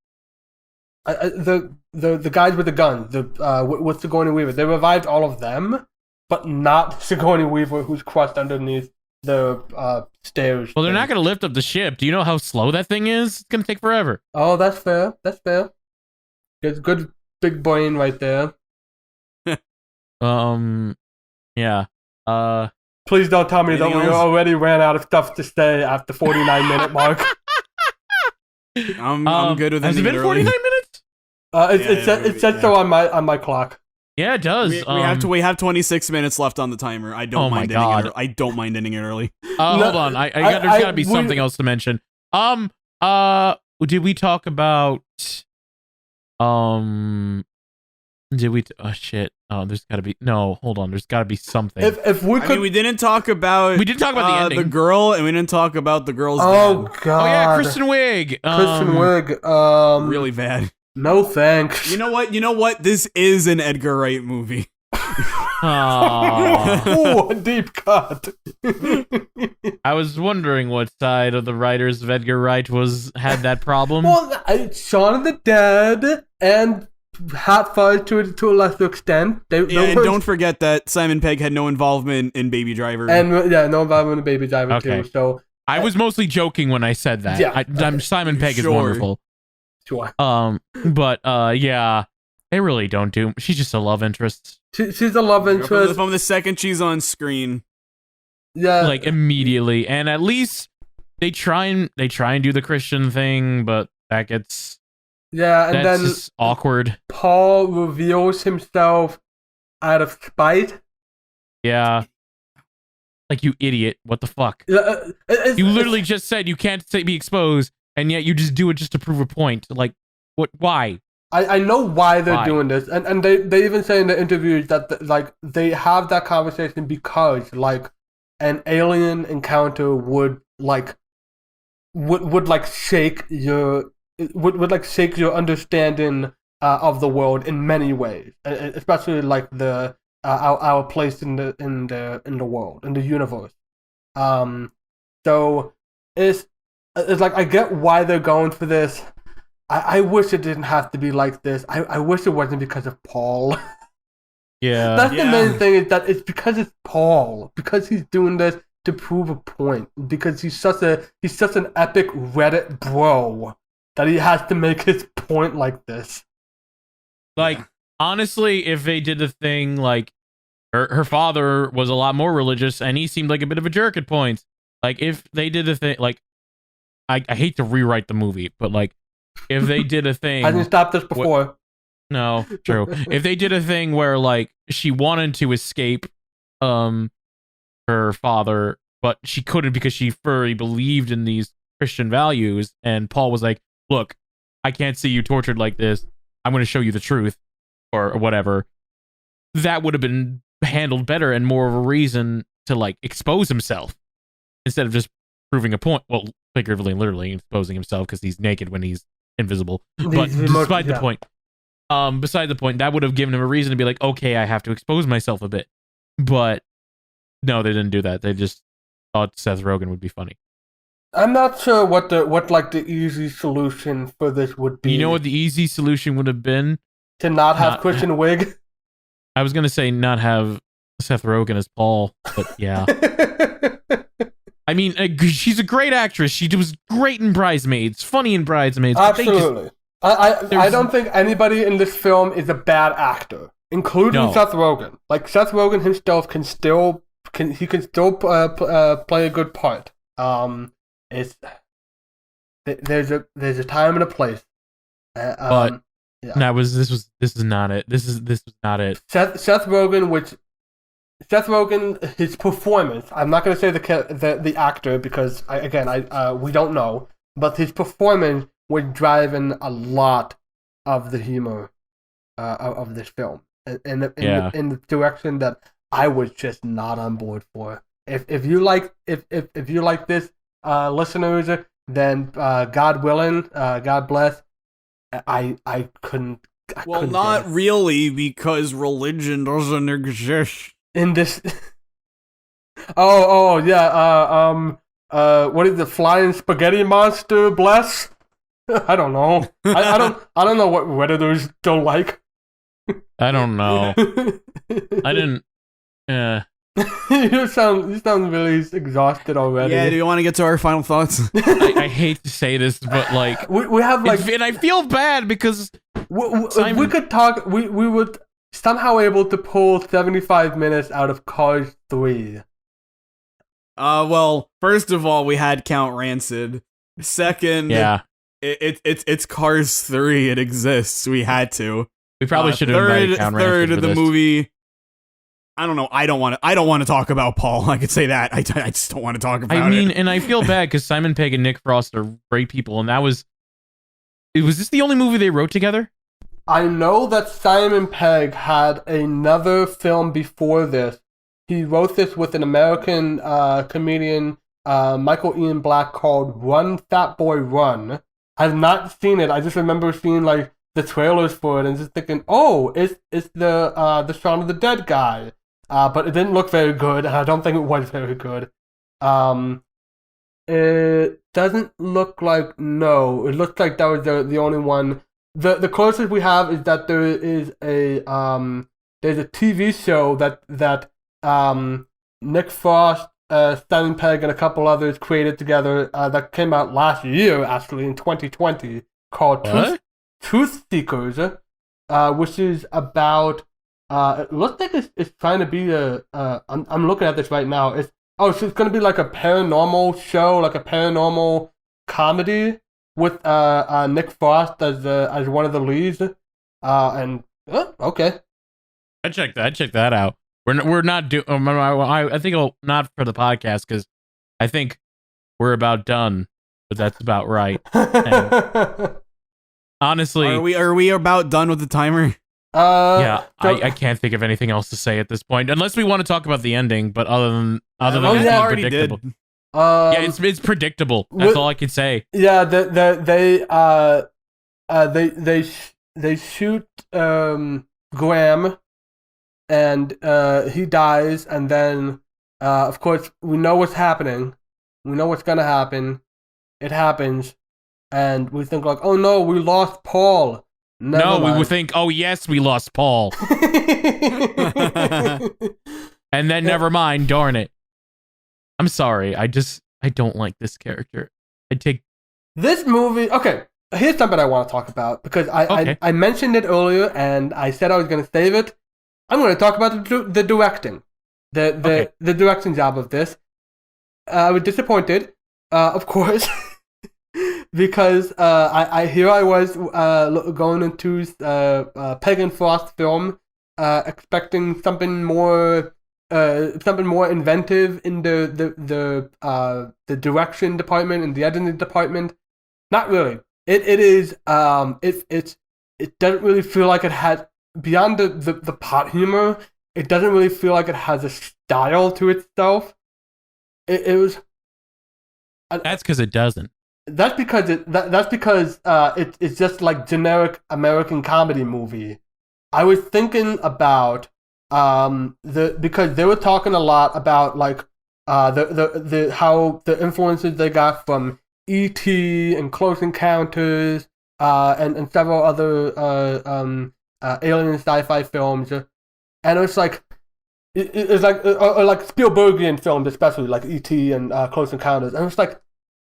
guys with the guns, with Sigourney Weaver. They revived all of them, but not Sigourney Weaver, who's crushed underneath the stairs. Well, they're not gonna lift up the ship. Do you know how slow that thing is? It's gonna take forever. Oh, that's fair. That's fair. It's good big brain right there. Yeah. Please don't tell me that Anything we else? already ran out of stuff to say after 49-minute mark. I'm good with Has it ending been early. 49 minutes? It said so on my clock. Yeah, it does. We have 26 minutes left on the timer. I don't Oh my mind God. ending it. I don't mind ending it early. Hold on. There's gotta be something else to mention. Did we talk about did we oh shit. Oh, there's gotta be hold on, there's gotta be something. If we could, we didn't talk about We did talk about the ending. the girl, and we didn't talk about the girl's oh dad. god, Oh yeah, Kristen Wiig. Kristen Wiig. Really bad. No thanks. You know what? This is an Edgar Wright movie. Aw. Ooh, a deep cut. I was wondering what side of the writers of Edgar Wright had that problem. Well, Shaun of the Dead and Hot Fuzz to a lesser extent. And don't forget that Simon Pegg had no involvement in Baby Driver. And no involvement in Baby Driver Okay. too. So I was mostly joking when I said that. Yeah. Simon Pegg is Sure. wonderful. sure. But yeah. They really don't do. She's just a love interest. She's a love interest. From the second she's on screen. Yeah, Like immediately, and at least they try and do the Christian thing, but that gets and that's then just awkward. Paul reveals himself out of spite. Yeah. Like, you idiot. What the fuck? You literally just said you can't be exposed, and yet you just do it just to prove a point. Like, what? Why? I know why they're doing this, and they even say in the interviews that like they have that conversation because like an alien encounter would shake your understanding of the world in many ways, especially like the our place in the world, in the universe. So it's like I get why they're going for this. I wish it didn't have to be like this. I wish it wasn't because of Paul. Yeah. That's the main thing, is that it's because it's Paul. Because he's doing this to prove a point. Because he's such an epic Reddit bro that he has to make his point like this. Like, honestly, if they did the thing, like, her father was a lot more religious, and he seemed like a bit of a jerk at points. Like, if they did the thing, like, I hate to rewrite the movie, but, like, if they did a thing... I didn't stop this before. No, true. If they did a thing where, like, she wanted to escape her father, but she couldn't because she fully believed in these Christian values, and Paul was like, look, I can't see you tortured like this. I'm going to show you the truth, or whatever. That would have been handled better and more of a reason to, like, expose himself instead of just proving a point. Well, figuratively and literally exposing himself because he's naked when he's invisible. But beside the point, that would have given him a reason to be like, okay, I have to expose myself a bit. But no, they didn't do that. They just thought Seth Rogen would be funny. I'm not sure what the easy solution for this would be. You know what the easy solution would have been? To not have Christian Wiig? I was gonna say not have Seth Rogen as Paul, but yeah. I mean, she's a great actress. She was great in Bridesmaids, funny in Bridesmaids. Absolutely. I don't think anybody in this film is a bad actor, including Seth Rogen. Like, Seth Rogen himself can still play a good part. There's a time and a place. But this is not it. This was not it. Seth Rogen, his performance. I'm not going to say the actor because we don't know, but his performance was driving a lot of the humor of this film in the direction that I was just not on board for. If you like this, listeners, then God willing, God bless. I couldn't. Not really, because religion doesn't exist in this. What is the flying spaghetti monster? Bless. I don't know. I don't know what Redditors don't like. I don't know. I didn't. You sound really exhausted already. Yeah, do you want to get to our final thoughts? I hate to say this, but like we have like, and I feel bad because we could talk. We would somehow able to pull 75 minutes out of Cars 3. Well, first of all, we had Count Rancid. Second, it's Cars 3. It exists. We had to. We probably should have invited Count Rancid. Third of the movie. I don't know. I don't want to talk about Paul. I could say that. I just don't want to talk about it. I mean, and I feel bad because Simon Pegg and Nick Frost are great people, and was this the only movie they wrote together? I know that Simon Pegg had another film before this. He wrote this with an American comedian, Michael Ian Black, called Run, Fat Boy, Run. I've not seen it. I just remember seeing like the trailers for it and just thinking, oh, it's the Shaun of the Dead guy. But it didn't look very good, and I don't think it was very good. It doesn't look like, no. It looks like that was the only one. The closest we have is that there is there's a TV show that Nick Frost, Simon Pegg, and a couple others created together that came out last year, actually, in 2020, called Truth Seekers. which is about. It looks like it's trying to be I'm looking at this right now. So it's going to be like a paranormal show, like a paranormal comedy with Nick Frost as one of the leads. Okay. I check that out. We're not doing. I think not for the podcast because I think we're about done. But that's about right. And honestly, are we about done with the timer? I can't think of anything else to say at this point, unless we want to talk about the ending. But other than it being predictable, it's predictable. That's all I can say. Yeah, they shoot Graham, and he dies, and then of course we know what's happening. We know what's gonna happen. It happens, and we think like, oh no, we lost Paul. We would think, oh yes, we lost Paul. And then never mind, darn it. I'm sorry, I don't like this character. This movie, okay, here's something I want to talk about, because I mentioned it earlier, and I said I was going to save it. I'm going to talk about the directing. The directing job of this. I was disappointed, of course. Because I was going into Peg and Frost film, expecting something more inventive in the direction department and the editing department. Not really. It doesn't really feel like it has, beyond the plot humor. It doesn't really feel like it has a style to itself. It was. That's because it doesn't. That's because it's just like generic American comedy movie. I was thinking about because they were talking a lot about like the how the influences they got from E.T. and Close Encounters and several other alien sci-fi films, and it's like it's like Spielbergian films, especially like E.T. and Close Encounters, and it's like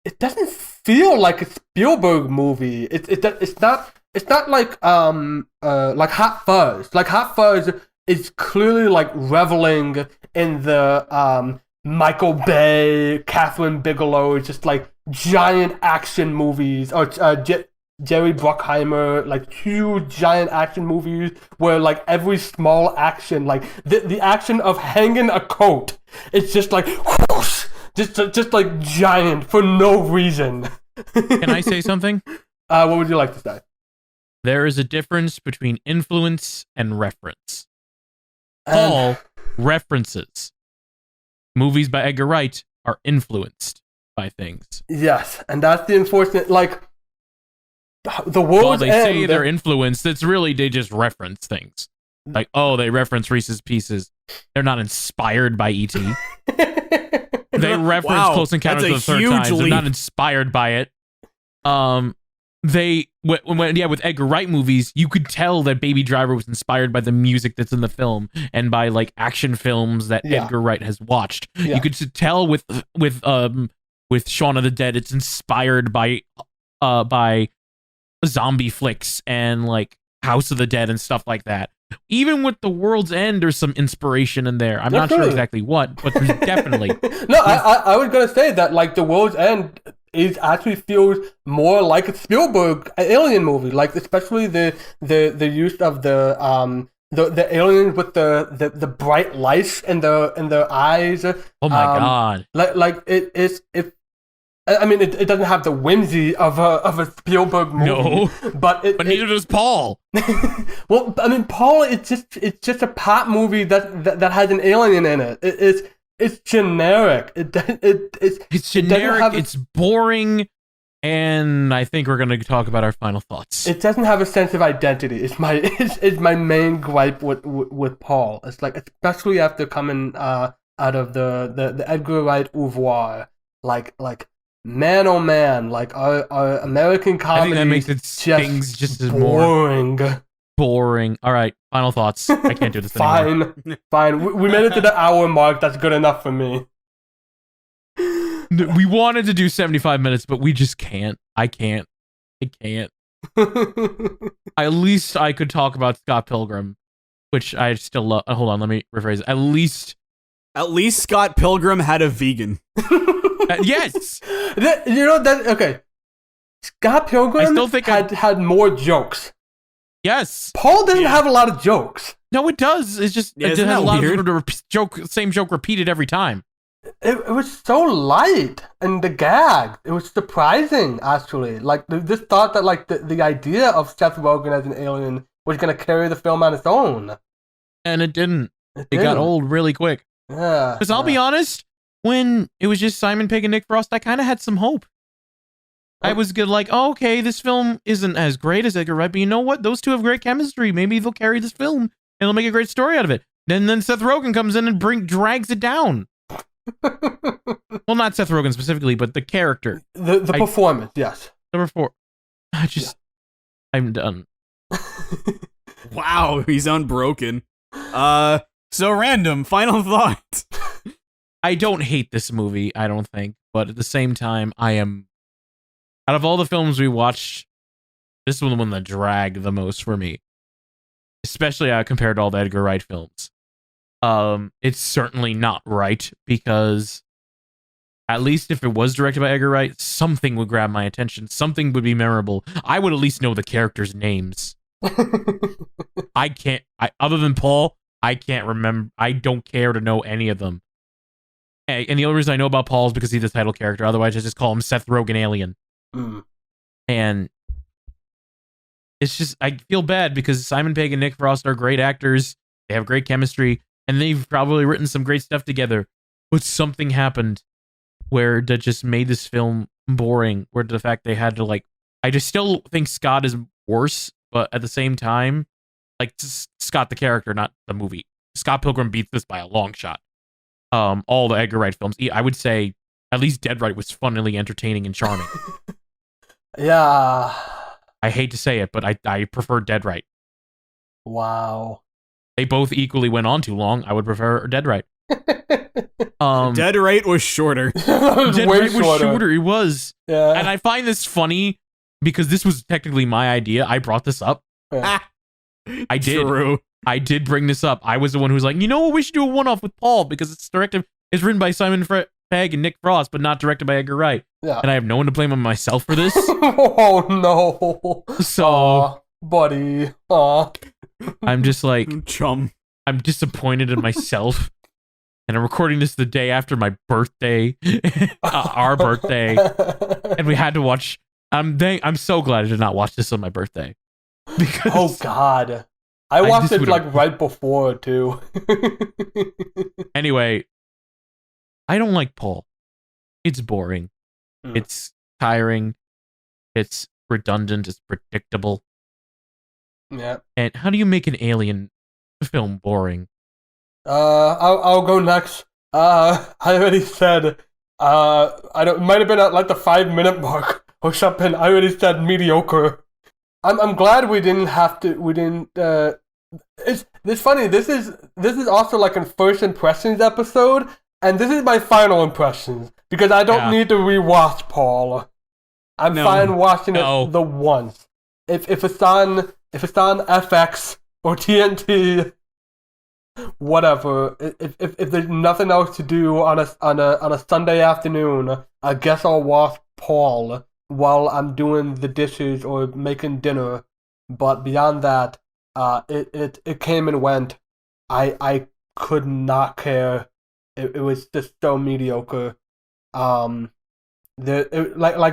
it doesn't feel like a Spielberg movie. It's not like Hot Fuzz. Like Hot Fuzz is clearly like reveling in the Michael Bay, Catherine Bigelow, just like giant action movies, or Jerry Bruckheimer, like huge giant action movies where like every small action, like the action of hanging a coat, it's just like whoosh, just like giant for no reason. Can I say something? What would you like to say? There is a difference between influence and reference. Paul references. Movies by Edgar Wright are influenced by things. Yes, and that's the unfortunate, like, the world's end. They say they're influenced, it's really they just reference things. Like, oh, they reference Reese's Pieces. They're not inspired by E.T. They reference Close Encounters of the Third Kind. They're not inspired by it. With Edgar Wright movies, you could tell that Baby Driver was inspired by the music that's in the film and by like action films that Edgar Wright has watched. Yeah. You could tell with Shaun of the Dead, it's inspired by zombie flicks and like House of the Dead and stuff like that. Even with The World's End, there's some inspiration in there. I'm not sure exactly what, but there's definitely. No, I was gonna say that like The World's End actually feels more like a Spielberg alien movie, like especially the use of the aliens with the bright lights in their eyes. Oh my god! Like it I mean, it doesn't have the whimsy of a Spielberg movie, but neither does Paul. Well, I mean, Paul, it's just a pop movie that has an alien in it. It's generic. It's generic. It's boring, and I think we're gonna talk about our final thoughts. It doesn't have a sense of identity. It's my main gripe with Paul. It's like, especially after coming out of the Edgar Wright oeuvre, like. Man, oh man! Like our American comedy, I think that makes it things just as boring. Boring. All right, final thoughts. I can't do this anymore. Fine. We made it to the hour mark. That's good enough for me. We wanted to do 75 minutes, but we just can't. I can't. At least I could talk about Scott Pilgrim, which I still love. Hold on, let me rephrase it. At least Scott Pilgrim had a vegan. yes. Okay. Scott Pilgrim I still think had more jokes. Yes. Paul doesn't have a lot of jokes. No, it does. It's just it has a lot of same joke repeated every time. It was so light, and the gag, it was surprising, actually. Like, this thought that, like, the idea of Seth Rogen as an alien was going to carry the film on its own. And it didn't. It got old really quick. Yeah. Because I'll be honest, when it was just Simon Pegg and Nick Frost, I kind of had some hope. I was good, like, oh, okay, this film isn't as great as Edgar Wright, but you know what? Those two have great chemistry. Maybe they'll carry this film, and they'll make a great story out of it. Then Seth Rogen comes in and drags it down. Well, not Seth Rogen specifically, but the character. The performance, yes. Number 4. I'm done. Wow, he's unbroken. So random, final thought. I don't hate this movie, I don't think, but at the same time, I am... Out of all the films we watched, this was the one that dragged the most for me. Especially compared to all the Edgar Wright films. It's certainly not right, because at least if it was directed by Edgar Wright, something would grab my attention. Something would be memorable. I would at least know the characters' names. Other than Paul, I can't remember. I don't care to know any of them. And the only reason I know about Paul is because he's the title character. Otherwise, I just call him Seth Rogen Alien. And it's just, I feel bad because Simon Pegg and Nick Frost are great actors. They have great chemistry, and they've probably written some great stuff together. But something happened where that just made this film boring. Where the fact they had to, like, I just still think Scott is worse, but at the same time, like, Scott the character, not the movie. Scott Pilgrim beats this by a long shot. All the Edgar Wright films, I would say at least Dead Right was funnily entertaining and charming. Yeah. I hate to say it, but I prefer Dead Right. Wow. They both equally went on too long. I would prefer Dead Right. Dead Right was shorter. Dead Right was shorter. It was. Yeah. And I find this funny because this was technically my idea. I brought this up. Yeah. I did. True. I did bring this up. I was the one who was like, you know what? We should do a one-off with Paul because it's written by Simon Pegg and Nick Frost, but not directed by Edgar Wright. Yeah. And I have no one to blame on myself for this. Oh no. So, buddy. I'm just like, chum. I'm disappointed in myself. And I'm recording this the day after my birthday, our birthday, and we had to watch. I'm so glad I did not watch this on my birthday. Because oh God, I watched it like right before too. Anyway, I don't like Paul. It's boring. It's tiring. It's redundant. It's predictable. Yeah. And how do you make an alien film boring? I'll go next. I already said. It might have been at like the 5-minute mark or something. I already said mediocre. I'm glad we didn't have to. We didn't. It's funny. This is also like a first impressions episode, and this is my final impressions because I don't need to rewatch Paul. I'm fine watching it the once. If it's on FX or TNT, whatever. If there's nothing else to do on a Sunday afternoon, I guess I'll watch Paul while I'm doing the dishes or making dinner. But beyond that, it came and went. I could not care. It was just so mediocre. Like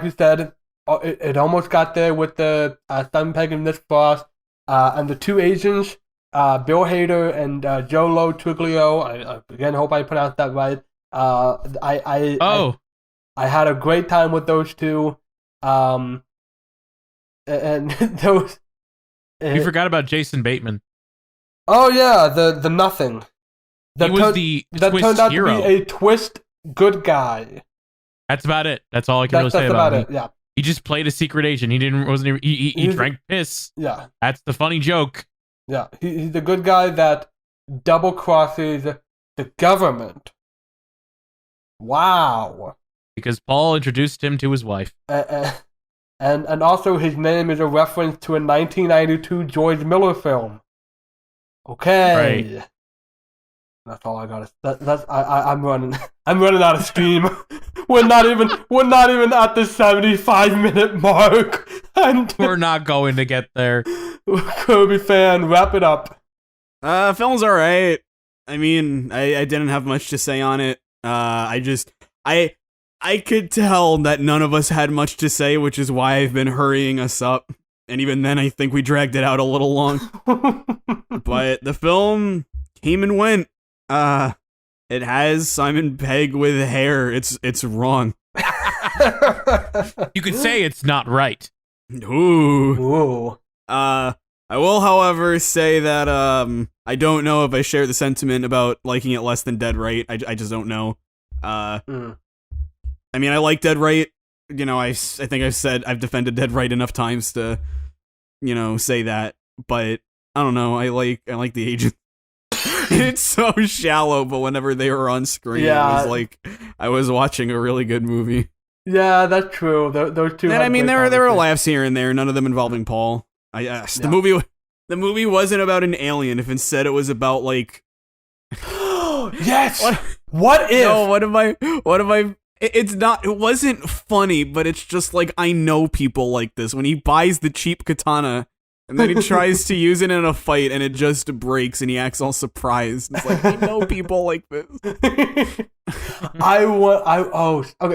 you said, it almost got there with the Simon Pegg and Nick Frost, and the two Asians, Bill Hader and Joe Lo Truglio. I again hope I pronounced that right. I had a great time with those two. And those. You forgot about Jason Bateman. Oh yeah, the nothing. He was the twist turned out hero. to be a twist good guy. That's about it. That's all I can really say about him. Yeah. He just played a secret agent. He drank piss. Yeah. That's the funny joke. Yeah. He's the good guy that double crosses the government. Wow. Because Paul introduced him to his wife. And And also his name is a reference to a 1992 George Miller film. Okay. Right. That's all I got. I'm running. I'm running out of steam. We're not even at the 75-minute mark. And We're not going to get there. Kirby fan, wrap it up. Film's alright. I mean, I didn't have much to say on it. I could tell that none of us had much to say, which is why I've been hurrying us up. And even then, I think we dragged it out a little long. But the film came and went. It has Simon Pegg with hair. It's wrong. You could say it's not right. Ooh. I will, however, say that I don't know if I share the sentiment about liking it less than Dead Right. I just don't know. I mean, I like Dead Right. You know, I think I've defended Dead Right enough times to, you know, say that. But I don't know. I like The Agent. It's so shallow, but whenever they were on screen, it was like I was watching a really good movie. Yeah, that's true. Those two. And I mean, there were laughs here and there, none of them involving Paul. The movie wasn't about an alien. If instead it was about like, yes. What if? No, what am I? It's not. It wasn't funny, but it's just like I know people like this. When he buys the cheap katana. And then he tries to use it in a fight, and it just breaks, and he acts all surprised. It's like, I know people like this. Okay.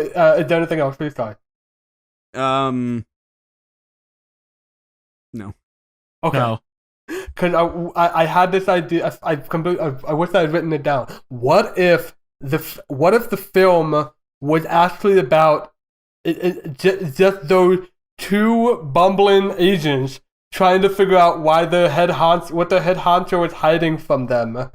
Is there anything else? Please try. No. Okay. No. Because I had this idea. I wish I had written it down. What if the film was actually about just those two bumbling agents trying to figure out why what the head honcho is hiding from them,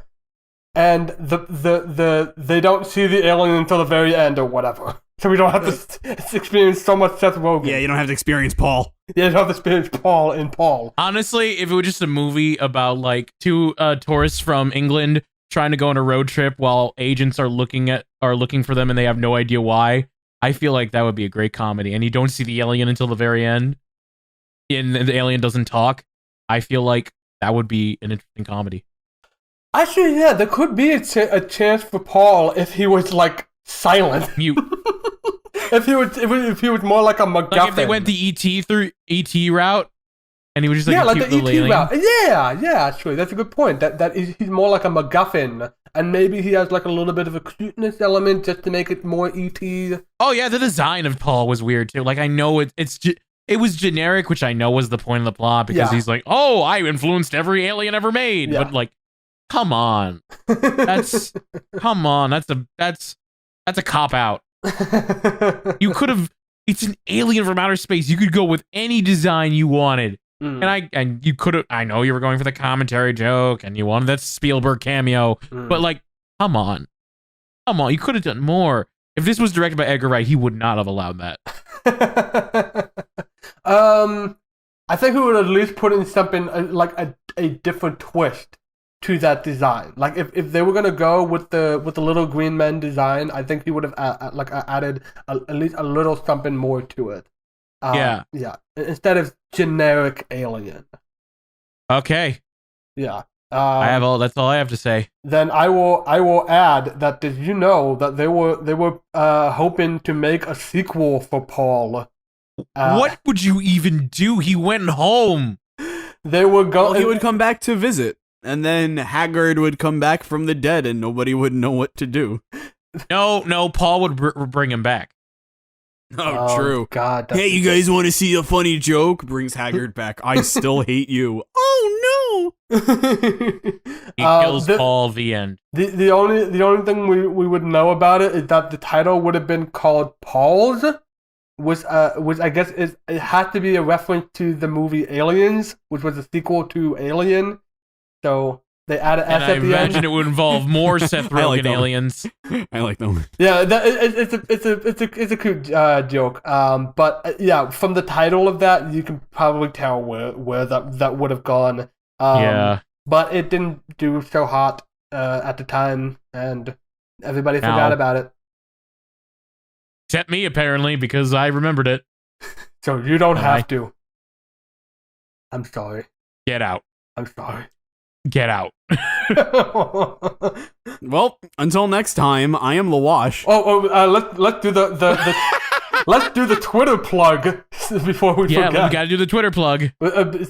and they don't see the alien until the very end or whatever. So we don't have to experience so much Seth Rogen. Yeah, you don't have to experience Paul. Yeah, you don't have to experience Paul in Paul. Honestly, if it was just a movie about like two tourists from England trying to go on a road trip while agents are looking for them and they have no idea why, I feel like that would be a great comedy. And you don't see the alien until the very end. And the alien doesn't talk. I feel like that would be an interesting comedy. Actually, yeah, there could be a chance for Paul if he was like silent, Mute. if he was more like a MacGuffin. Like if they went the ET route, and he was just like like a cute the little ET alien. route. Yeah, actually, that's a good point. He's more like a MacGuffin, and maybe he has like a little bit of a cuteness element just to make it more ET. Oh yeah, the design of Paul was weird too. Like I know it was generic, which I know was the point of the plot because he's like, oh, I influenced every alien ever made. Yeah. But like, come on, that's a cop out. You could have. It's an alien from outer space. You could go with any design you wanted, and you could have. I know you were going for the commentary joke, and you wanted that Spielberg cameo, but like, come on, you could have done more. If this was directed by Edgar Wright, he would not have allowed that. I think we would at least put in something like a different twist to that design. Like if they were gonna go with the little green men design, I think he would have added at least a little something more to it. Yeah. Instead of generic alien. Okay. Yeah. That's all I have to say. Then I will add that did you know that they were hoping to make a sequel for Paul. What would you even do? He went home. They were going. Well, he would come back to visit, and then Haggard would come back from the dead, and nobody would know what to do. No, Paul would bring him back. Oh, true. God. Hey, you guys want to see a funny joke? Brings Haggard back. I still hate you. Oh no! He kills Paul. The end. The only thing we would know about it is that the title would have been called Paul's. Was I guess it had to be a reference to the movie Aliens, which was a sequel to Alien. So they added S at the end. I imagine it would involve more Seth Rogen aliens. I like them. Yeah, it's a cute joke. But yeah, from the title of that, you can probably tell where that would have gone. Yeah. But it didn't do so hot at the time, and everybody forgot about it. Except me, apparently, because I remembered it. So you don't Bye. have to. I'm sorry. Get out. I'm sorry. Get out. Well, until next time, I am the Wash. Let's do the let's do the Twitter plug before we Yeah, forget. we gotta do the Twitter plug.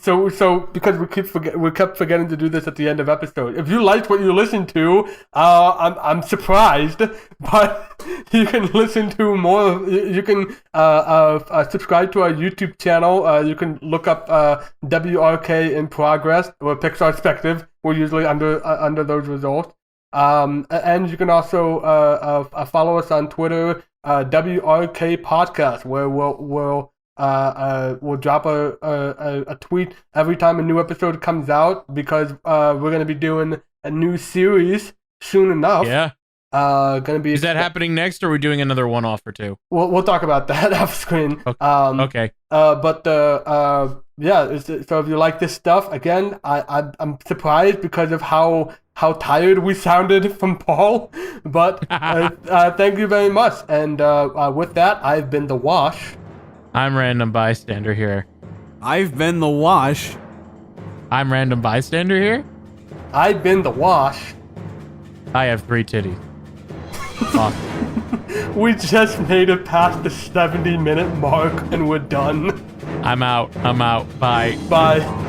So because we kept forgetting to do this at the end of episode. If you liked what you listened to, I'm surprised, but you can listen to more. You can subscribe to our YouTube channel. You can look up WRK in progress or Pixar Perspective. We're usually under those results. And you can also follow us on Twitter, WRK Podcast, where we'll drop a tweet every time a new episode comes out, because we're gonna be doing a new series soon enough. Yeah. Is that happening next, or are we doing another one-off or two? We'll talk about that off screen. Okay. So if you like this stuff, again, I'm surprised because of how tired we sounded from Paul, but thank you very much. And with that, I've been the Wash. I'm Random Bystander here. I've been the Wash. I'm Random Bystander here. I've been the Wash. I have 3 titties. Fuck. We just made it past the 70-minute mark and we're done. I'm out. Bye. Bye.